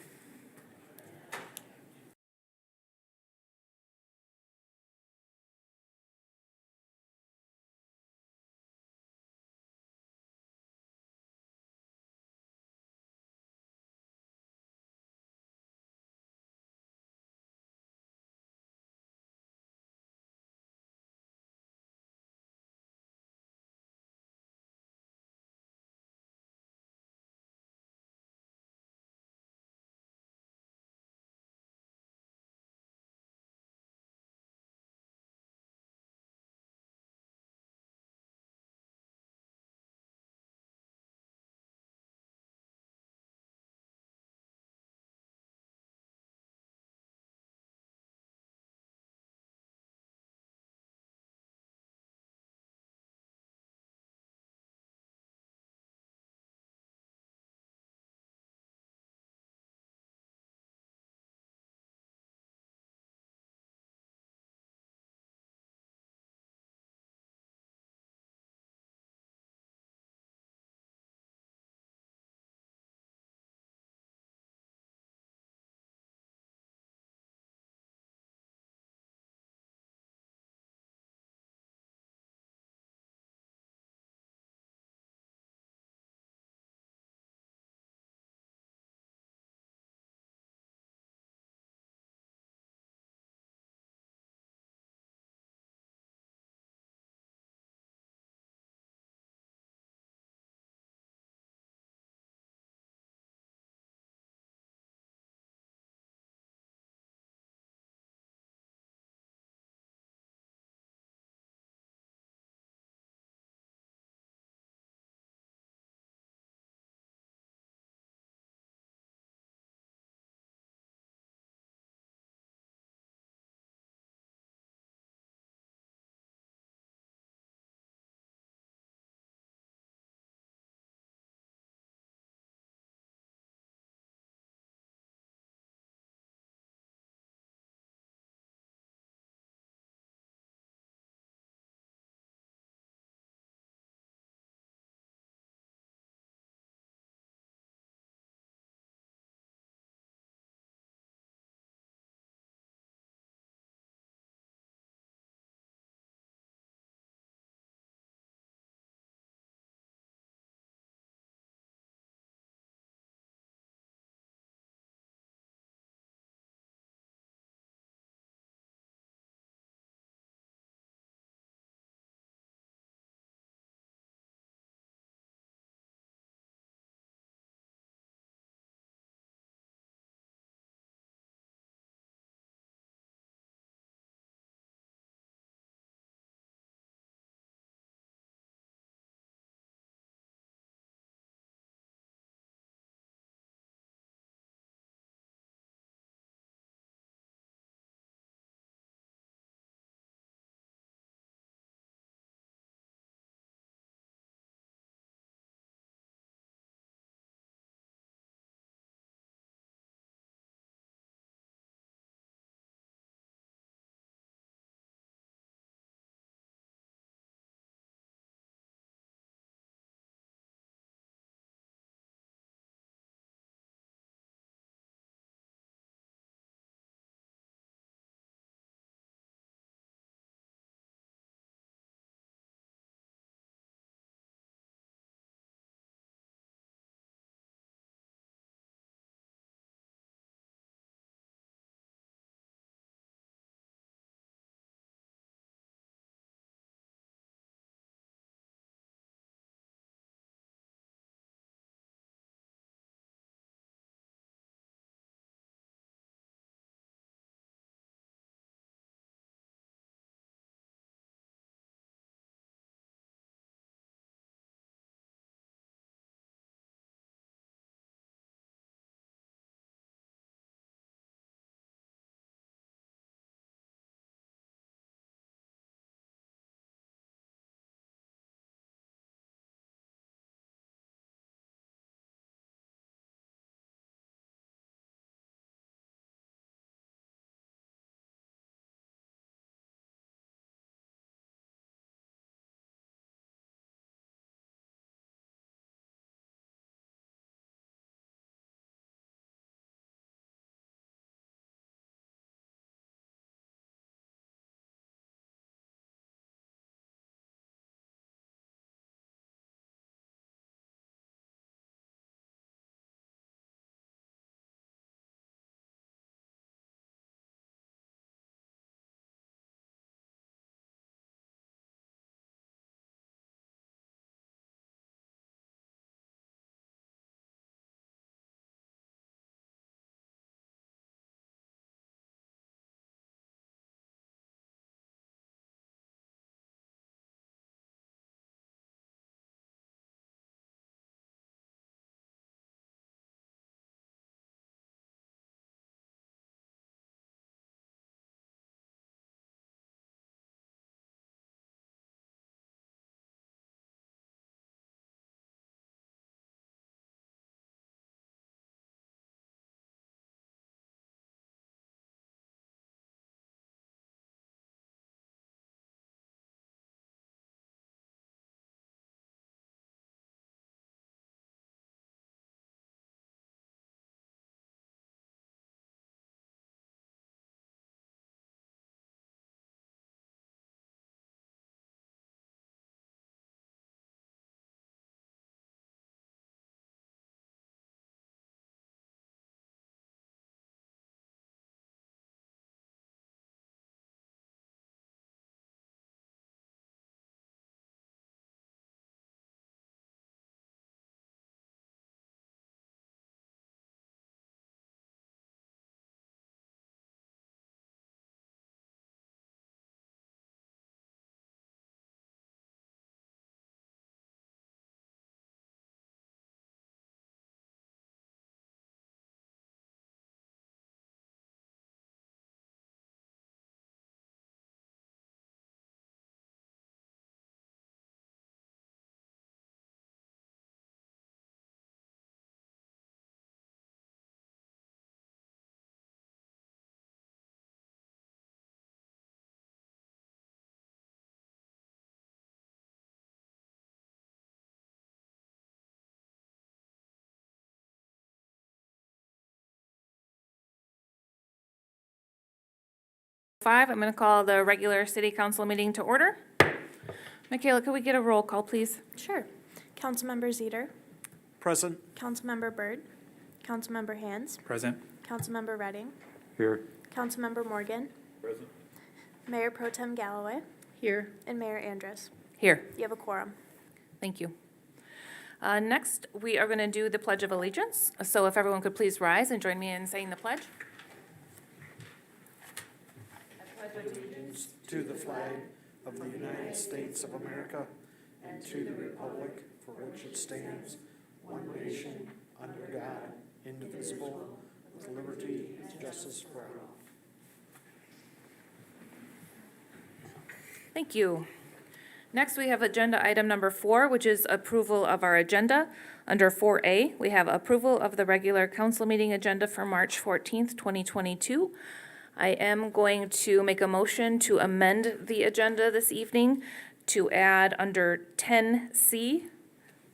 5, I'm going to call the regular city council meeting to order. Michaela, could we get a roll call, please? Sure. Councilmember Zeter, Present. Councilmember Byrd, Councilmember Hanse, Present. Councilmember Redding, Here. Councilmember Morgan, Present. Mayor Pro Tem Galloway, Here. and Mayor Andrus. Here. You have a quorum. Thank you. Next, we are going to do the Pledge of Allegiance. So if everyone could please rise and join me in saying the pledge. To the flag of the United States of America and to the republic for which it stands, one nation, under God, indivisible, with liberty and justice for all. Thank you. Next, we have agenda item number 4, which is approval of our agenda. Under 4A, we have approval of the regular council meeting agenda for March 14th, 2022. I am going to make a motion to amend the agenda this evening to add under 10C,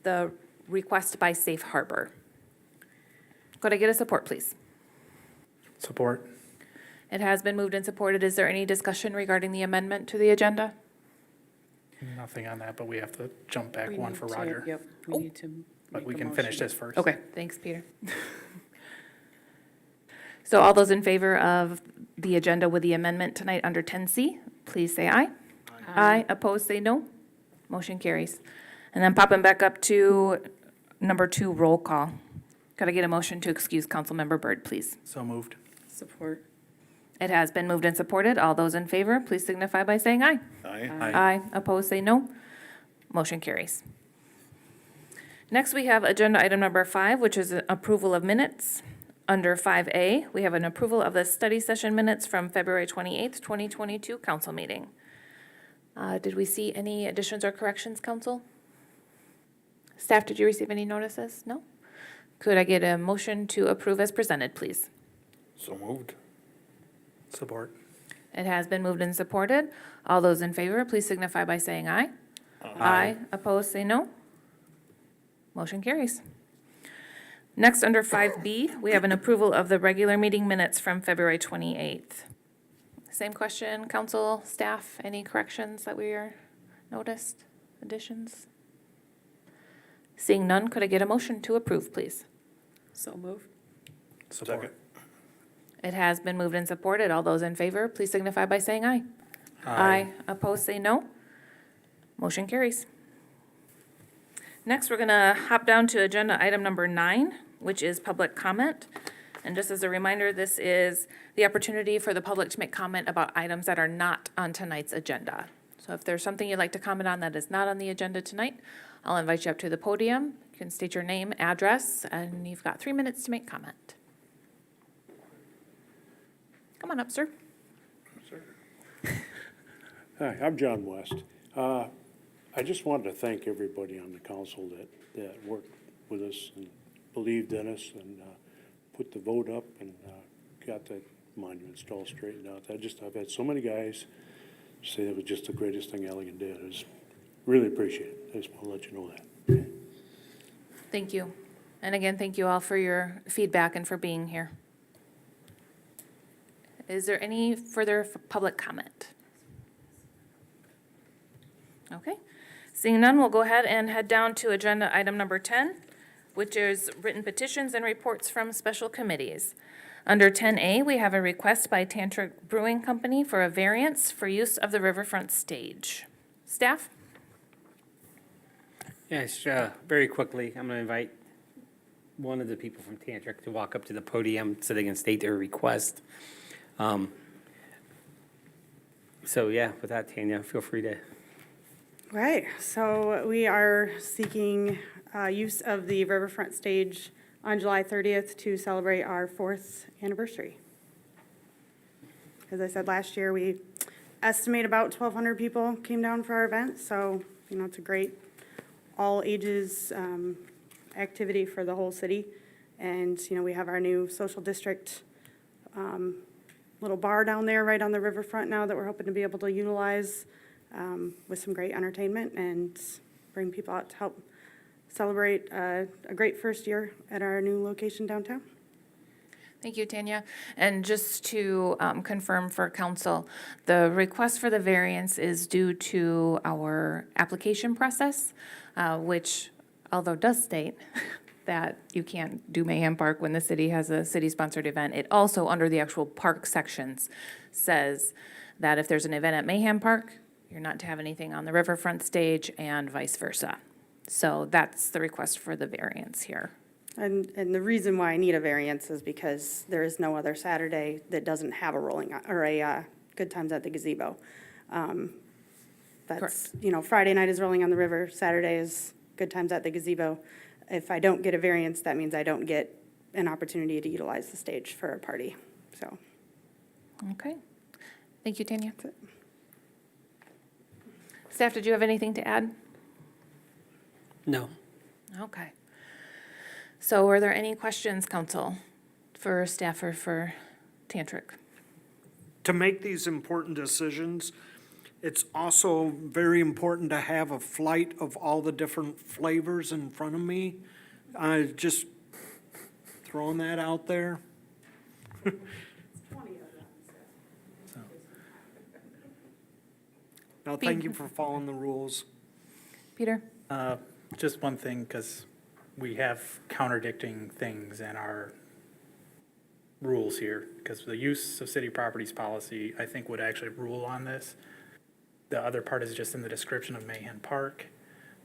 the request by Safe Harbor. Could I get a support, please? Support. It has been moved and supported. Is there any discussion regarding the amendment to the agenda? Nothing on that, but we have to jump back We one need for to- Roger. Yep, we need to But make we a can finish motion. this first. Okay, thanks, Peter. So all those in favor of the agenda with the amendment tonight under 10C, please say aye. Aye. Opposed, say no. Motion carries. And then popping back up to number 2, roll call. Could I get a motion to excuse Councilmember Byrd, please? So moved. Support. It has been moved and supported. All those in favor, please signify by saying aye. Aye. Aye. Opposed, say no. Motion carries. Next, we have agenda item number 5, which is approval of minutes. Under 5A, we have an approval of the study session minutes from February 28th, 2022 council meeting. Did we see any additions or corrections, council? Staff, did you receive any notices? No? Could I get a motion to approve as presented, please? So moved. Support. It has been moved and supported. All those in favor, please signify by saying aye. Aye. Opposed, say no. Motion carries. Next, under 5B, we have an approval of the regular meeting minutes from February 28th. Same question, council, staff, any corrections that we are noticed, additions? Seeing none, could I get a motion to approve, please? So moved. Support. It has been moved and supported. All those in favor, please signify by saying aye. Aye. Opposed, say no. Motion carries. Next, we're going to hop down to agenda item number 9, which is public comment. And just as a reminder, this is the opportunity for the public to make comment about items that are not on tonight's agenda. So if there's something you'd like to comment on that is not on the agenda tonight, I'll invite you up to the podium. You can state your name, address, and you've got 3 minutes to make comment. Come on up, sir. Hi, I'm John West. I just wanted to thank everybody on the council that worked with us and believed in us and put the vote up and got that monument all straightened out. I've had so many guys say it was just the greatest thing Allegan did. I just really appreciate it. I just want to let you know that. Thank you. And again, thank you all for your feedback and for being here. Is there any further public comment? Okay. Seeing none, we'll go ahead and head down to agenda item number 10, which is written petitions and reports from special committees. Under 10A, we have a request by Tantrick Brewing Company for a variance for use of the Riverfront stage. Staff? Yes, very quickly, I'm going to invite one of the people from Tantrick to walk up to the podium so they can state their request. So yeah, with that, Tanya, feel free to. Right, so we are seeking use of the Riverfront stage on July 30th to celebrate our 4th anniversary. As I said last year, we estimate about 1,200 people came down for our event, so, you know, it's a great all ages activity for the whole city. And, you know, we have our new social district little bar down there right on the riverfront now that we're hoping to be able to utilize with some great entertainment and bring people out to help celebrate a great first year at our new location downtown. Thank you, Tanya. And just to confirm for council, the request for the variance is due to our application process, which although does state that you can't do Mayhem Park when the city has a city-sponsored event, it also, under the actual park sections, says that if there's an event at Mayhem Park, you're not to have anything on the Riverfront stage and vice versa. So that's the request for the variance here. And the reason why I need a variance is because there is no other Saturday that doesn't have a or a Good Times at the Gazebo. That's, you know, Friday night is Rolling on the River, Saturday is Good Times at the Gazebo. If I don't get a variance, that means I don't get an opportunity to utilize the stage for a party, so. Okay. Thank you, Tanya. Staff, did you have anything to add? No. Okay. So are there any questions, council, for staff or for Tantrick? To make these important decisions, it's also very important to have a flight of all the different flavors in front of me. Just throwing that out there. No, thank you for following the rules. Peter? Just one thing, because we have contradicting things in our rules here, because the use of city properties policy, I think, would actually rule on this. The other part is just in the description of Mayhem Park.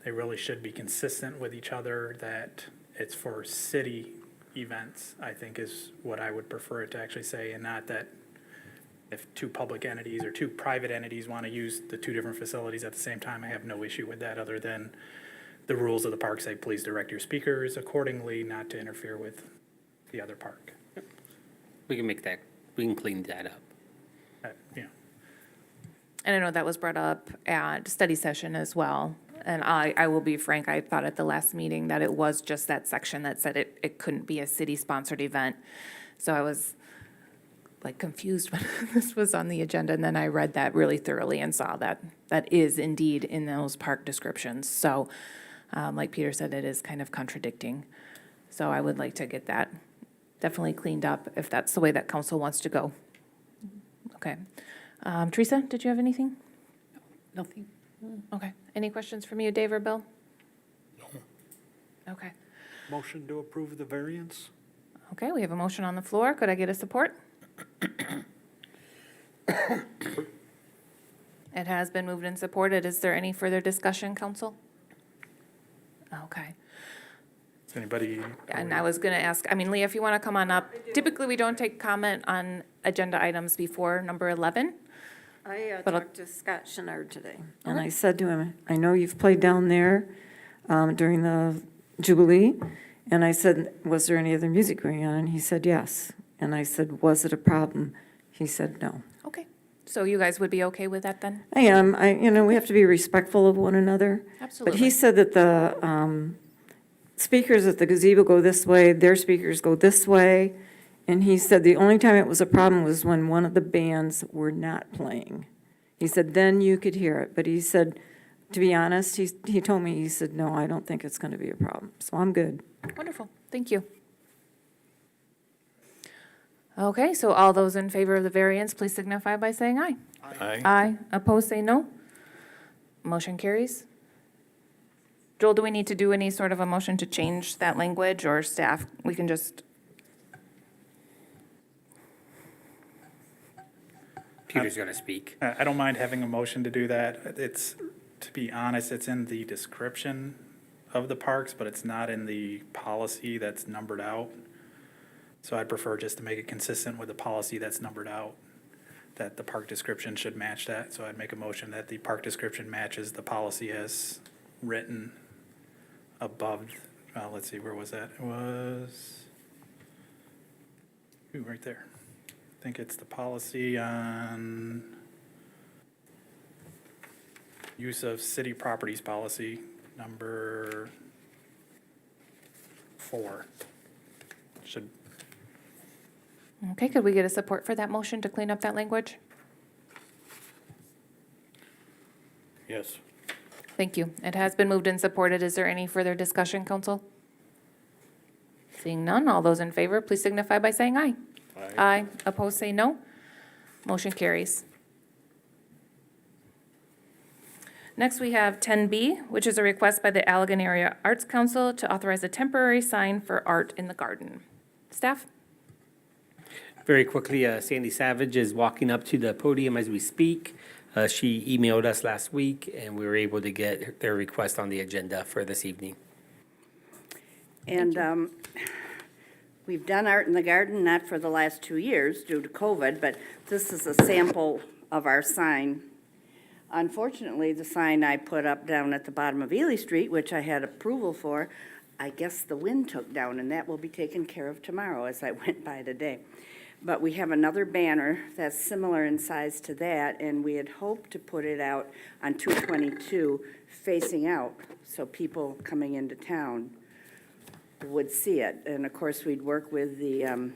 They really should be consistent with each other, that it's for city events, I think is what I would prefer it to actually say, and not that if two public entities or two private entities want to use the two different facilities at the same time, I have no issue with that, other than the rules of the park say, please direct your speakers accordingly, not to interfere with the other park. We can make that, we can clean that up. Yeah. And I know that was brought up at study session as well. And I will be frank, I thought at the last meeting that it was just that section that said it couldn't be a city-sponsored event. So I was like confused when this was on the agenda, and then I read that really thoroughly and saw that that is indeed in those park descriptions. So like Peter said, it is kind of contradicting. So I would like to get that definitely cleaned up if that's the way that council wants to go. Okay. Teresa, did you have anything? Nothing. Okay. Any questions from you, Dave or Bill? No. Okay. Motion to approve the variance? Okay, we have a motion on the floor. Could I get a support? It has been moved and supported. Is there any further discussion, council? Okay. Does anybody? And I was going to ask, I mean, Leah, if you want to come on up. Typically, we don't take comment on agenda items before number 11. I But I'll- talked to Scott Chenard today, and I said to him, I know you've played down there during the Jubilee, and I said, was there any other music going on? And he said, yes. And I said, was it a problem? He said, no. Okay. So you guys would be okay with that then? I am. We have to be respectful of one another. Absolutely. But he said that the speakers at the gazebo go this way, their speakers go this way. And he said the only time it was a problem was when one of the bands were not playing. He said, then you could hear it. But he said, to be honest, he told me, he said, no, I don't think it's going to be a problem. So I'm good. Wonderful. Thank you. Okay, so all those in favor of the variance, please signify by saying aye. Aye. Aye. Opposed, say no. Motion carries. Joel, do we need to do any sort of a motion to change that language, or staff, we can just? Peter's going to speak. I don't mind having a motion to do that. It's, to be honest, it's in the description of the parks, but it's not in the policy that's numbered out. So I'd prefer just to make it consistent with the policy that's numbered out, that the park description should match that. So I'd make a motion that the park description matches the policy as written above, let's see, where was that? It was, right there. I think it's the policy on use of city properties policy, number 4. Should, Okay, could we get a support for that motion to clean up that language? Yes. Thank you. It has been moved and supported. Is there any further discussion, council? Seeing none, all those in favor, please signify by saying aye. Aye. Opposed, say no. Motion carries. Next, we have 10B, which is a request by the Allegan Area Arts Council to authorize a temporary sign for art in the garden. Staff? Very quickly, Sandy Savage is walking up to the podium as we speak. She emailed us last week, and we were able to get their request on the agenda for this evening. And we've done art in the garden, not for the last 2 years due to COVID, but this is a sample of our sign. Unfortunately, the sign I put up down at the bottom of Ely Street, which I had approval for, I guess the wind took down, and that will be taken care of tomorrow as I went by today. But we have another banner that's similar in size to that, and we had hoped to put it out on 222 facing out, so people coming into town would see it. And of course, we'd work with the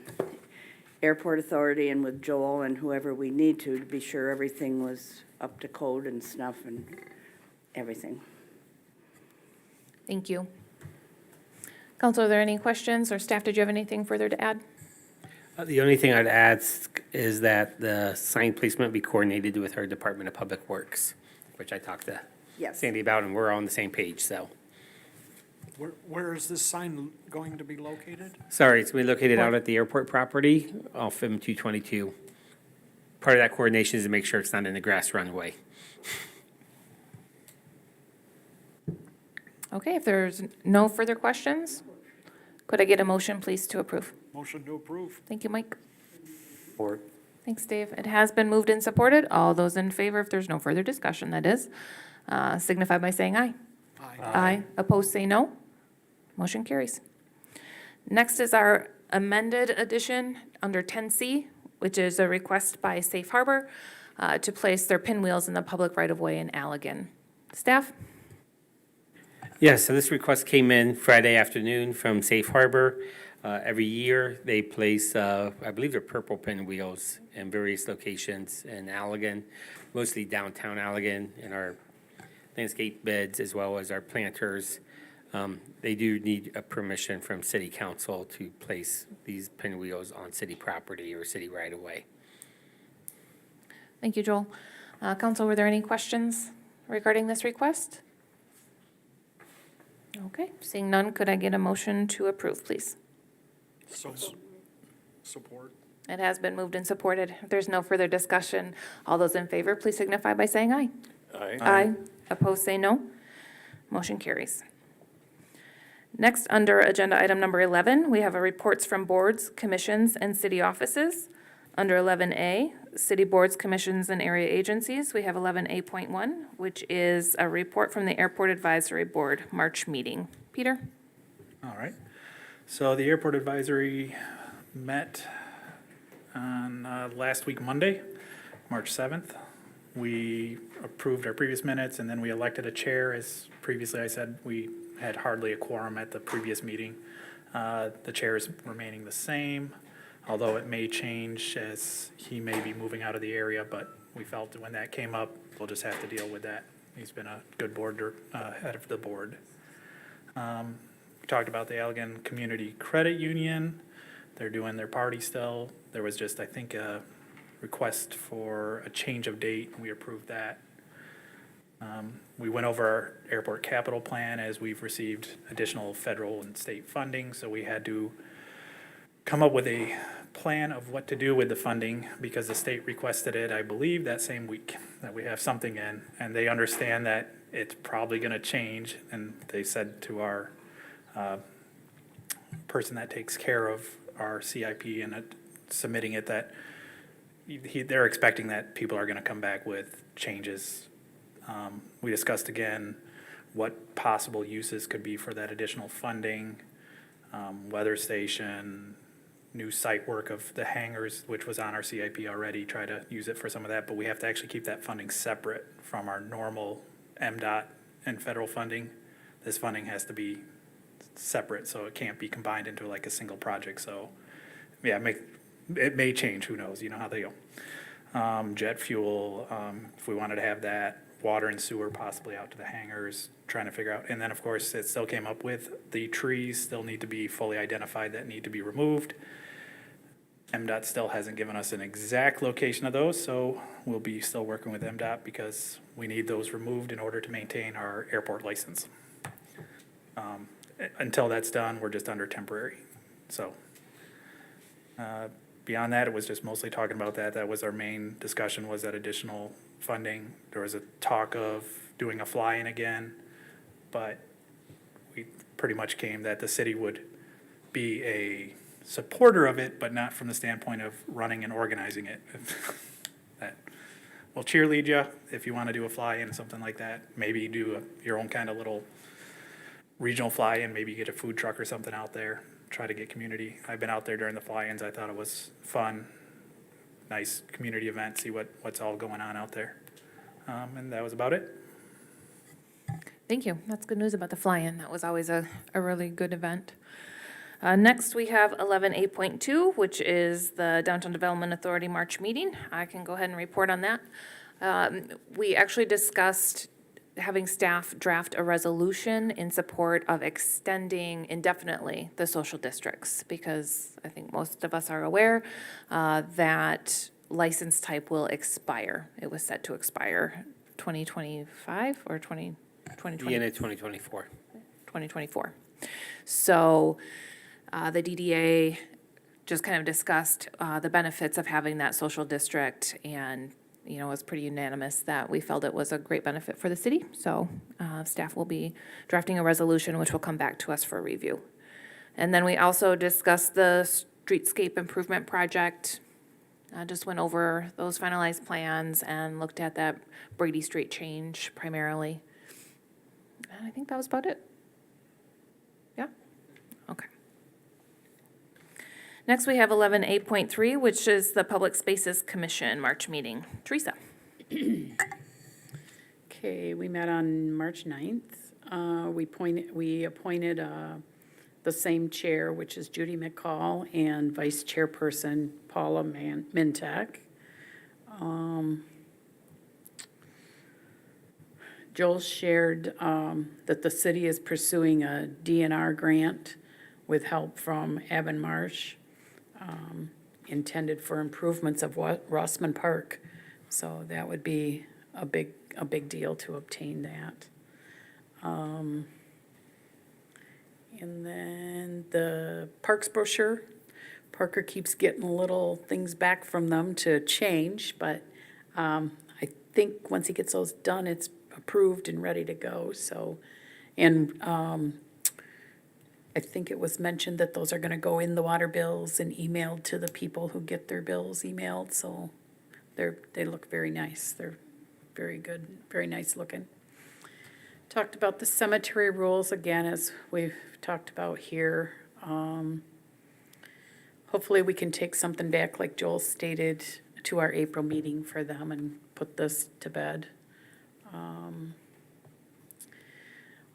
airport authority and with Joel and whoever we need to be sure everything was up to code and snuff and everything. Thank you. Council, are there any questions, or staff, did you have anything further to add? The only thing I'd add is that the sign placement be coordinated with our Department of Public Works, which I talked to Yes. Sandy about, and we're on the same page, so. Where is this sign going to be located? Sorry, it's going to be located out at the airport property off M222. Part of that coordination is to make sure it's not in the grass runway. Okay, if there's no further questions, could I get a motion, please, to approve? Motion to approve. Thank you, Mike. Or Thanks, Dave. It has been moved and supported. All those in favor, if there's no further discussion, that is, signify by saying aye. Aye. Opposed, say no. Motion carries. Next is our amended addition under 10C, which is a request by Safe Harbor to place their pinwheels in the public right-of-way in Allegan. Staff? Yes, so this request came in Friday afternoon from Safe Harbor. Every year, they place, I believe they're purple pinwheels in various locations in Allegan, mostly downtown Allegan, in our landscape beds as well as our planters. They do need a permission from city council to place these pinwheels on city property or city right-of-way. Thank you, Joel. Council, were there any questions regarding this request? Okay, seeing none, could I get a motion to approve, please? Support. It has been moved and supported. If there's no further discussion, all those in favor, please signify by saying aye. Aye. Aye. Opposed, say no. Motion carries. Next, under agenda item number 11, we have a reports from boards, commissions, and city offices. Under 11A, city boards, commissions, and area agencies, we have 11A.1, which is a report from the Airport Advisory Board March meeting. Peter? All right. So the Airport Advisory met on last week, Monday, March 7th. We approved our previous minutes, and then we elected a chair. As previously I said, we had hardly a quorum at the previous meeting. The chair is remaining the same, although it may change as he may be moving out of the area, but we felt that when that came up, we'll just have to deal with that. He's been a good head of the board. We talked about the Allegan Community Credit Union. They're doing their party still. There was just, I think, a request for a change of date, and we approved that. We went over our airport capital plan as we've received additional federal and state funding, so we had to come up with a plan of what to do with the funding because the state requested it, I believe, that same week, that we have something in, and they understand that it's probably gonna change, and they said to our person that takes care of our CIP and submitting it that they're expecting that people are gonna come back with changes. We discussed again what possible uses could be for that additional funding, weather station, new site work of the hangars, which was on our CIP already, try to use it for some of that, but we have to actually keep that funding separate from our normal MDOT and federal funding. This funding has to be separate, so it can't be combined into like a single project, so, yeah, it may change, who knows, you know how they go. Jet fuel, if we wanted to have that, water and sewer possibly out to the hangars, trying to figure out. And then, of course, it still came up with the trees still need to be fully identified that need to be removed. MDOT still hasn't given us an exact location of those, so we'll be still working with MDOT because we need those removed in order to maintain our airport license. Until that's done, we're just under temporary, so. Beyond that, it was just mostly talking about that. That was our main discussion, was that additional funding. There was a talk of doing a fly-in again, but we pretty much came that the city would be a supporter of it, but not from the standpoint of running and organizing it. That we'll cheerlead you if you want to do a fly-in, something like that. Maybe do your own kind of little regional fly-in, maybe get a food truck or something out there, try to get community. I've been out there during the fly-ins. I thought it was fun, nice community event, see what's all going on out there. And that was about it. Thank you. That's good news about the fly-in. That was always a really good event. Next, we have 11A.2, which is the Downtown Development Authority March meeting. I can go ahead and report on that. We actually discussed having staff draft a resolution in support of extending indefinitely the social districts, because I think most of us are aware that license type will expire. It was set to expire 2025 or 2020? The end of 2024. 2024. So the DDA just kind of discussed the benefits of having that social district, and it was pretty unanimous that we felt it was a great benefit for the city. So staff will be drafting a resolution, which will come back to us for review. And then we also discussed the streetscape improvement project. Just went over those finalized plans and looked at that Brady Street change primarily. And I think that was about it. Yeah? Okay. Next, we have 11A.3, which is the Public Spaces Commission March meeting. Teresa. Okay, we met on March 9th. We appointed the same chair, which is Judy McCall, and vice chairperson Paula Mintek. Joel shared that the city is pursuing a DNR grant with help from Avonmarsh, intended for improvements of Rossman Park. So that would be a big deal to obtain that. And then the parks brochure, Parker keeps getting little things back from them to change, but I think once he gets those done, it's approved and ready to go. So, and I think it was mentioned that those are gonna go in the water bills and emailed to the people who get their bills emailed, so they look very nice. They're very good, very nice looking. Talked about the cemetery rules again, as we've talked about here. Hopefully we can take something back, like Joel stated, to our April meeting for them and put this to bed.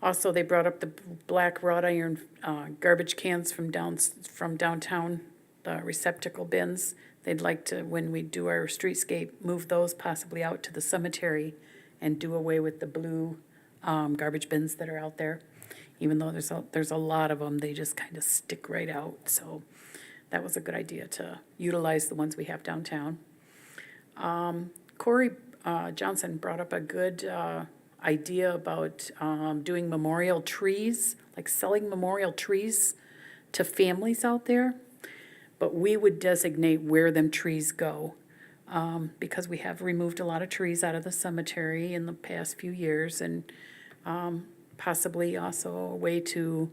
Also, they brought up the black wrought iron garbage cans from downtown, the receptacle bins. They'd like to, when we do our streetscape, move those possibly out to the cemetery and do away with the blue garbage bins that are out there. Even though there's a lot of them, they just kind of stick right out. So that was a good idea to utilize the ones we have downtown. Corey Johnson brought up a good idea about doing memorial trees, like selling memorial trees to families out there. But we would designate where them trees go, because we have removed a lot of trees out of the cemetery in the past few years, and possibly also a way to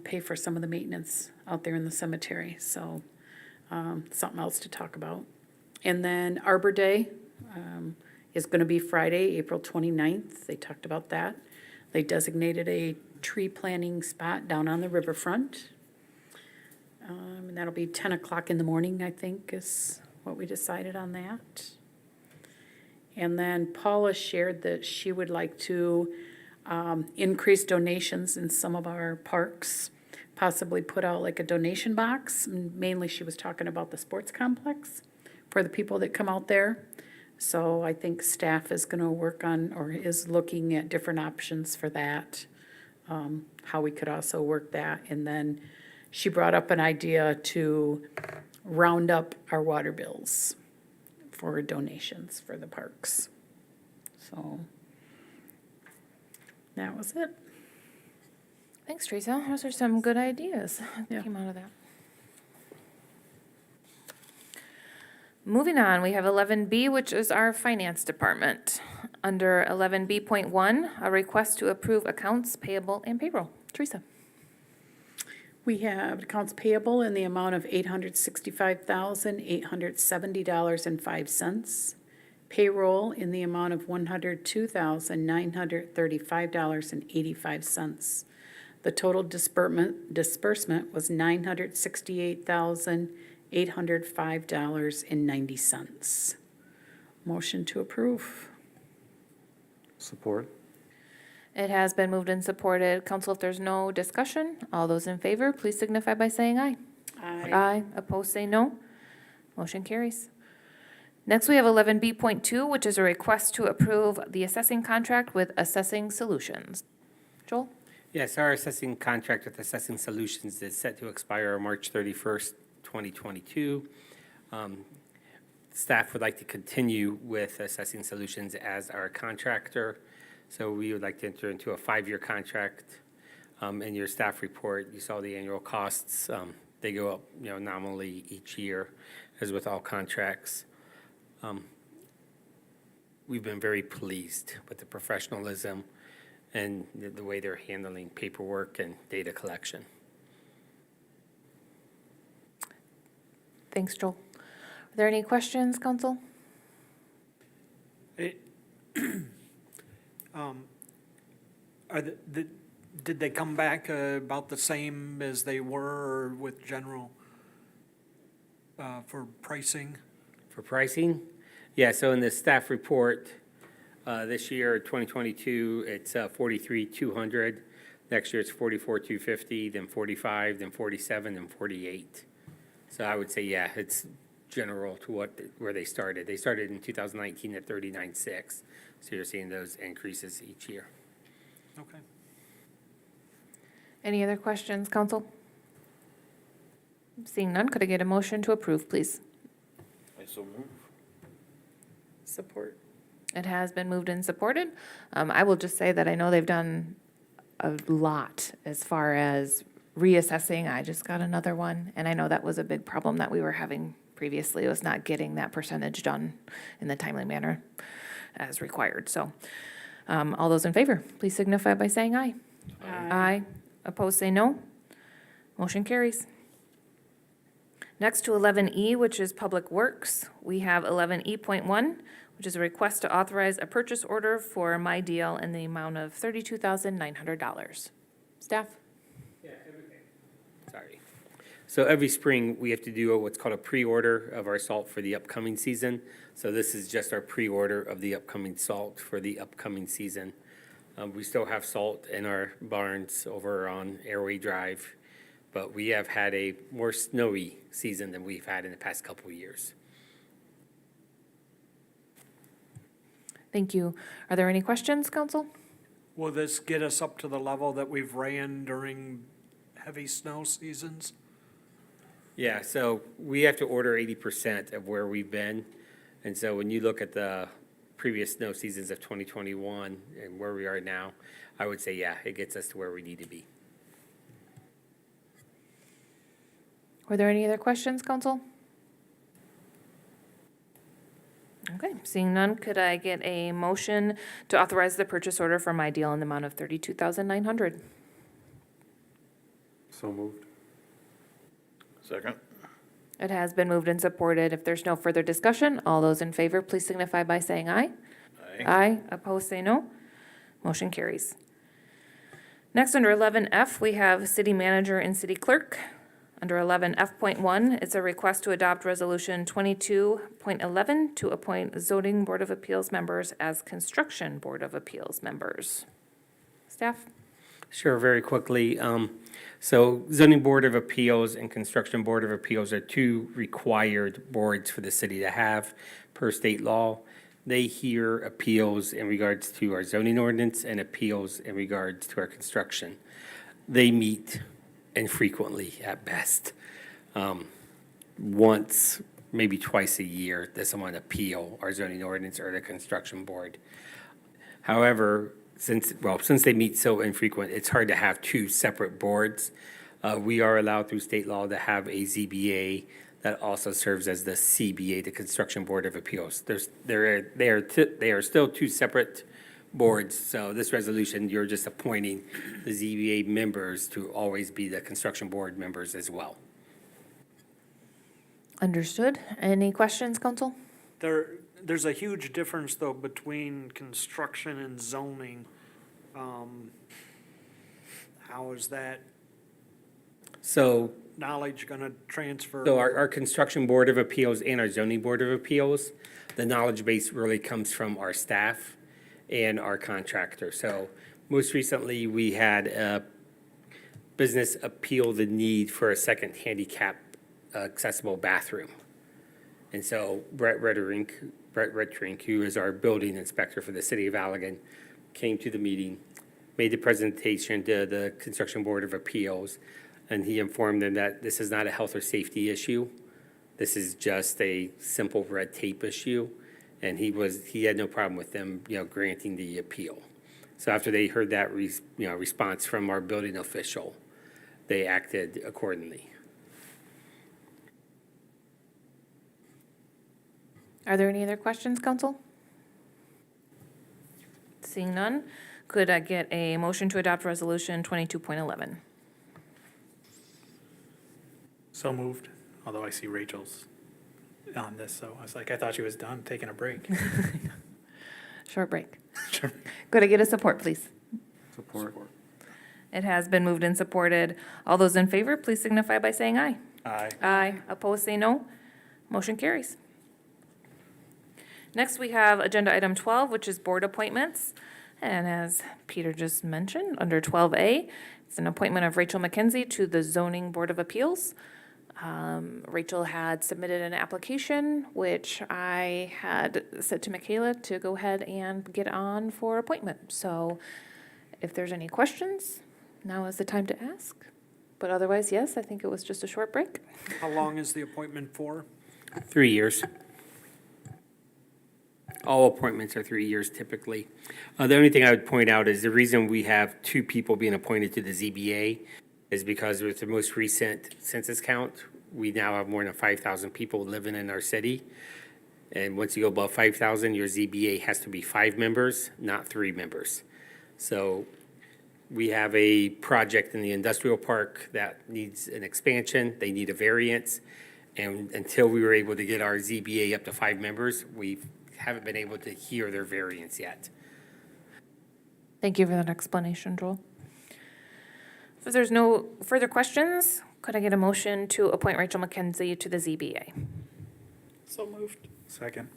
pay for some of the maintenance out there in the cemetery. So something else to talk about. And then Arbor Day is going to be Friday, April 29th. They talked about that. They designated a tree planting spot down on the riverfront. And that'll be 10 o'clock in the morning, I think, is what we decided on that. And then Paula shared that she would like to increase donations in some of our parks, possibly put out like a donation box. Mainly she was talking about the sports complex for the people that come out there. So I think staff is gonna work on, or is looking at different options for that, how we could also work that. And then she brought up an idea to round up our water bills for donations for the parks. So that was it. Thanks, Teresa. Those are some good ideas Yeah. that came out of that. Moving on, we have 11B, which is our finance department. Under 11B.1, a request to approve accounts payable and payroll. Teresa. We have accounts payable in the amount of $865,870.05. Payroll in the amount of $102,935.85. The total disbursement was $968,805.90. Motion to approve. Support. It has been moved and supported. Council, if there's no discussion, all those in favor, please signify by saying aye. Aye. Opposed, say no. Motion carries. Next, we have 11B.2, which is a request to approve the assessing contract with Assessing Solutions. Joel? Yes, our assessing contract with Assessing Solutions is set to expire on March 31st, 2022. Staff would like to continue with Assessing Solutions as our contractor. So we would like to enter into a 5-year contract. In your staff report, you saw the annual costs. They go up, nominally each year, as with all contracts. We've been very pleased with the professionalism and the way they're handling paperwork and data collection. Thanks, Joel. Are there any questions, council? Did they come back about the same as they were with general for pricing? For pricing? Yeah, so in the staff report, this year, 2022, it's $43,200. Next year, it's $44,250, then $45, then $47, then $48. So I would say, yeah, it's general to where they started. They started in 2019 at $39,600. So you're seeing those increases each year. Okay. Any other questions, council? Seeing none, could I get a motion to approve, please? I so move. Support. It has been moved and supported. I will just say that I know they've done a lot as far as reassessing. I just got another one, and I know that was a big problem that we were having previously, was not getting that percentage done in the timely manner as required. So all those in favor, please signify by saying aye. Aye. Opposed, say no. Motion carries. Next to 11E, which is Public Works, we have 11E.1, which is a request to authorize a purchase order for MiDeal in the amount of $32,900. Staff? Sorry. So every spring, we have to do what's called a pre-order of our salt for the upcoming season. So this is just our pre-order of the upcoming salt for the upcoming season. We still have salt in our barns over on Airway Drive, but we have had a more snowy season than we've had in the past couple of years. Thank you. Are there any questions, council? Will this get us up to the level that we've ran during heavy snow seasons? Yeah, so we have to order 80% of where we've been. And so when you look at the previous snow seasons of 2021 and where we are now, I would say, yeah, it gets us to where we need to be. Were there any other questions, council? Okay, seeing none, could I get a motion to authorize the purchase order for MiDeal in the amount of $32,900? So moved. Second. It has been moved and supported. If there's no further discussion, all those in favor, please signify by saying aye. Aye. Aye. Opposed, say no. Motion carries. Next, under 11F, we have city manager and city clerk. Under 11F.1, it's a request to adopt Resolution 22.11 to appoint zoning board of appeals members as construction board of appeals members. Staff? Sure, very quickly. So zoning board of appeals and construction board of appeals are two required boards for the city to have per state law. They hear appeals in regards to our zoning ordinance and appeals in regards to our construction. They meet infrequently at best. Once, maybe twice a year, does someone appeal our zoning ordinance or the construction board. However, since they meet so infrequent, it's hard to have two separate boards. We are allowed through state law to have a ZBA that also serves as the CBA, the Construction Board of Appeals. They are still two separate boards, so this resolution, you're just appointing the ZBA members to always be the construction board members as well. Understood. Any questions, council? There's a huge difference, though, between construction and zoning. How is that So knowledge gonna transfer? So our Construction Board of Appeals and our Zoning Board of Appeals, the knowledge base really comes from our staff and our contractor. So most recently, we had a business appeal the need for a second handicap accessible bathroom. And so Brett Redrink, who is our building inspector for the city of Allegan, came to the meeting, made the presentation to the Construction Board of Appeals, and he informed them that this is not a health or safety issue. This is just a simple red tape issue, and he had no problem with them, granting the appeal. So after they heard that response from our building official, they acted accordingly. Are there any other questions, council? Seeing none, could I get a motion to adopt resolution 22.11? So moved, although I see Rachel's on this, so I was like, I thought she was done taking a break. Short break. Could I get a support, please? Support. It has been moved and supported. All those in favor, please signify by saying aye. Aye. Aye. Opposed, say no. Motion carries. Next, we have agenda item 12, which is board appointments. And as Peter just mentioned, under 12A, it's an appointment of Rachel McKenzie to the Zoning Board of Appeals. Rachel had submitted an application, which I had said to Michaela to go ahead and get on for appointment. So if there's any questions, now is the time to ask. But otherwise, yes, I think it was just a short break. How long is the appointment for? 3 years. All appointments are 3 years typically. The only thing I would point out is the reason we have two people being appointed to the ZBA is because with the most recent census count, we now have more than 5,000 people living in our city. And once you go above 5,000, your ZBA has to be 5 members, not 3 members. So we have a project in the industrial park that needs an expansion. They need a variance. And until we were able to get our ZBA up to 5 members, we haven't been able to hear their variance yet. Thank you for that explanation, Joel. If there's no further questions, could I get a motion to appoint Rachel McKenzie to the ZBA? So moved. Second.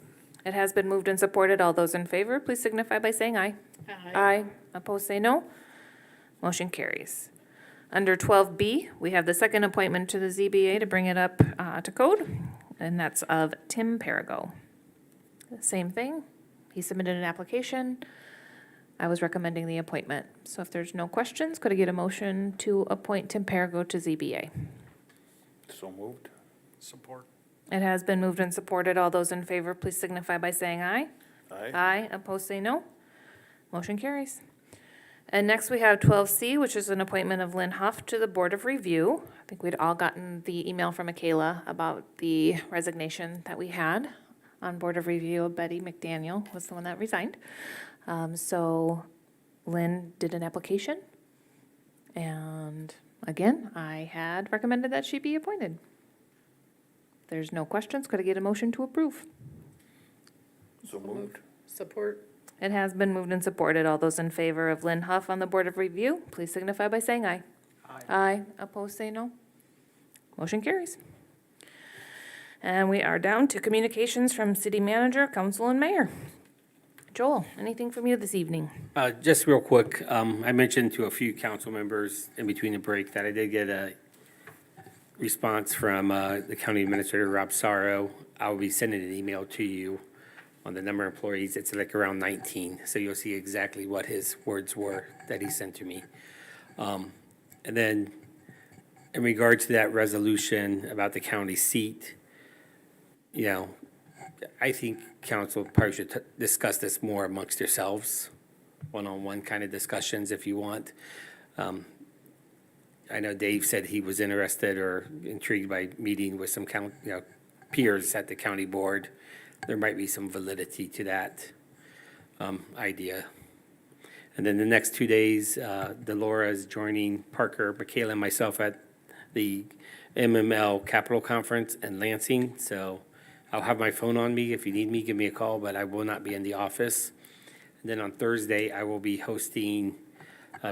It has been moved and supported. All those in favor, please signify by saying aye. Aye. Opposed, say no. Motion carries. Under 12B, we have the second appointment to the ZBA to bring it up to code, and that's of Tim Perrigo. Same thing. He submitted an application. I was recommending the appointment. So if there's no questions, could I get a motion to appoint Tim Perrigo to ZBA? So moved. Support. It has been moved and supported. All those in favor, please signify by saying aye. Aye. Aye. Opposed, say no. Motion carries. And next we have 12C, which is an appointment of Lynn Huff to the Board of Review. I think we'd all gotten the email from Michaela about the resignation that we had on Board of Review. Betty McDaniel was the one that resigned. So Lynn did an application. And again, I had recommended that she be appointed. If there's no questions, could I get a motion to approve? So moved. Support. It has been moved and supported. All those in favor of Lynn Huff on the Board of Review, please signify by saying aye. Aye. Opposed, say no. Motion carries. And we are down to communications from city manager, council, and mayor. Joel, anything from you this evening? Just real quick, I mentioned to a few council members in between the break that I did get a response from the county administrator, Rob Sorrow. I'll be sending an email to you on the number of employees, it's like around 19. So you'll see exactly what his words were that he sent to me. And then in regard to that resolution about the county seat, you know, I think council probably should discuss this more amongst yourselves, one-on-one kind of discussions if you want. I know Dave said he was interested or intrigued by meeting with some peers at the county board. There might be some validity to that idea. And then the next 2 days, Delora is joining Parker, Michaela, and myself at the MML Capital Conference in Lansing. So I'll have my phone on me. If you need me, give me a call, but I will not be in the office. And then on Thursday, I will be hosting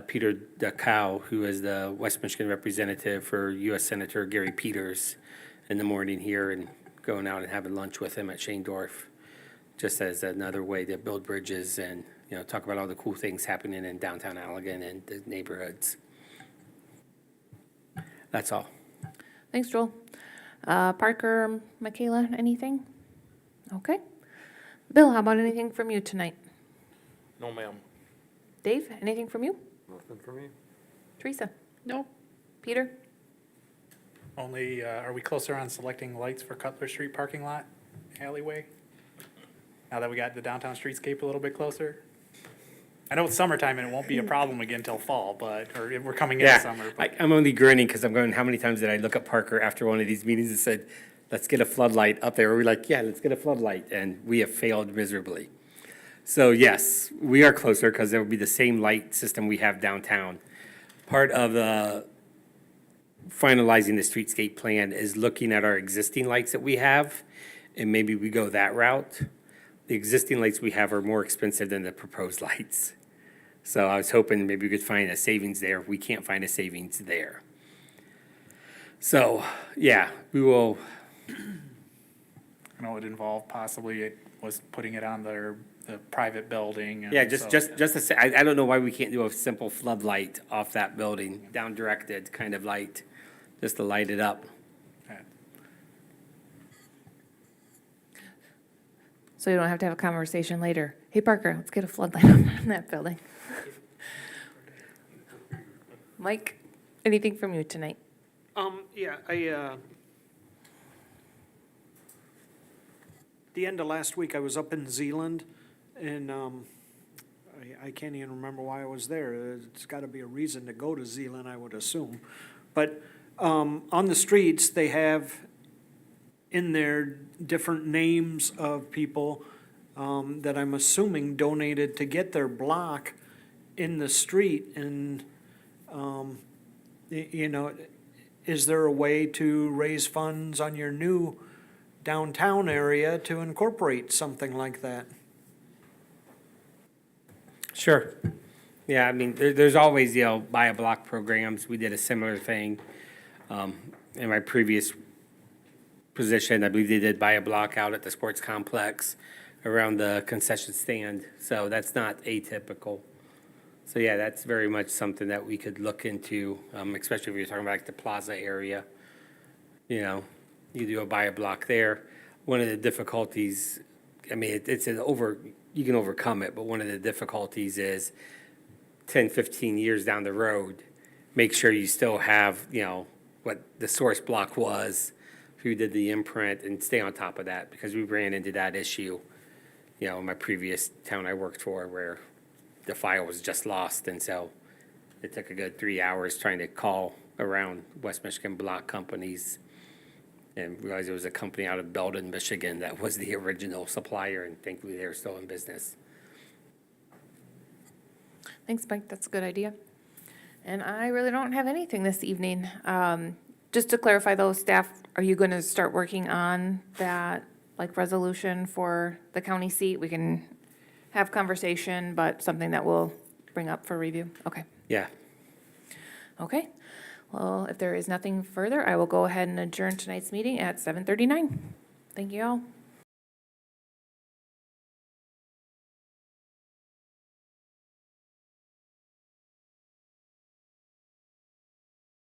Peter DeCow, who is the West Michigan representative for U.S. Senator Gary Peters, in the morning here, and going out and having lunch with him at Shanedorf, just as another way to build bridges and, you know, talk about all the cool things happening in downtown Allegan and the neighborhoods. That's all. Thanks, Joel. Parker, Michaela, anything? Okay. Bill, how about anything from you tonight? No, ma'am. Dave, anything from you? Nothing for me. Teresa? No. Peter? Only, are we closer on selecting lights for Cutler Street parking lot alleyway? Now that we got the downtown streetscape a little bit closer? I know it's summertime and it won't be a problem again till fall, or if we're coming into summer. But I'm only grinning because I'm going, how many times did I look at Parker after one of these meetings and said, let's get a floodlight up there? We're like, yeah, let's get a floodlight. And we have failed miserably. So yes, we are closer because there will be the same light system we have downtown. Part of finalizing the streetscape plan is looking at our existing lights that we have, and maybe we go that route. The existing lights we have are more expensive than the proposed lights. So I was hoping maybe we could find a savings there. We can't find a savings there. So, yeah, we will. I know it involved possibly, it was putting it on the private building. And Yeah, so- just to say, I don't know why we can't do a simple floodlight off that building, down directed kind of light, just to light it up. So you don't have to have a conversation later. Hey, Parker, let's get a floodlight on that building. Mike, anything from you tonight? Yeah, the end of last week, I was up in Zealand, and I can't even remember why I was there. It's got to be a reason to go to Zealand, I would assume. But on the streets, they have in there different names of people that I'm assuming donated to get their block in the street. And, you know, is there a way to raise funds on your new downtown area to incorporate something like that? Sure. Yeah, I mean, there's always, you know, buy a block programs. We did a similar thing in my previous position. I believe they did buy a block out at the sports complex around the concession stand. So that's not atypical. So yeah, that's very much something that we could look into, especially if you're talking about like the plaza area. You know, you do a buy a block there. One of the difficulties, I mean, you can overcome it, but one of the difficulties is 10, 15 years down the road, make sure you still have, you know, what the source block was, who did the imprint, and stay on top of that, because we ran into that issue, you know, in my previous town I worked for, where the file was just lost, and so it took a good 3 hours trying to call around West Michigan block companies and realized it was a company out of Belden, Michigan that was the original supplier, and thankfully they're still in business. Thanks, Mike. That's a good idea. And I really don't have anything this evening. Just to clarify though, staff, are you going to start working on that, like, resolution for the county seat? We can have conversation, but something that we'll bring up for review? Okay. Yeah. Okay. Well, if there is nothing further, I will go ahead and adjourn tonight's meeting at 7:39. Thank you all.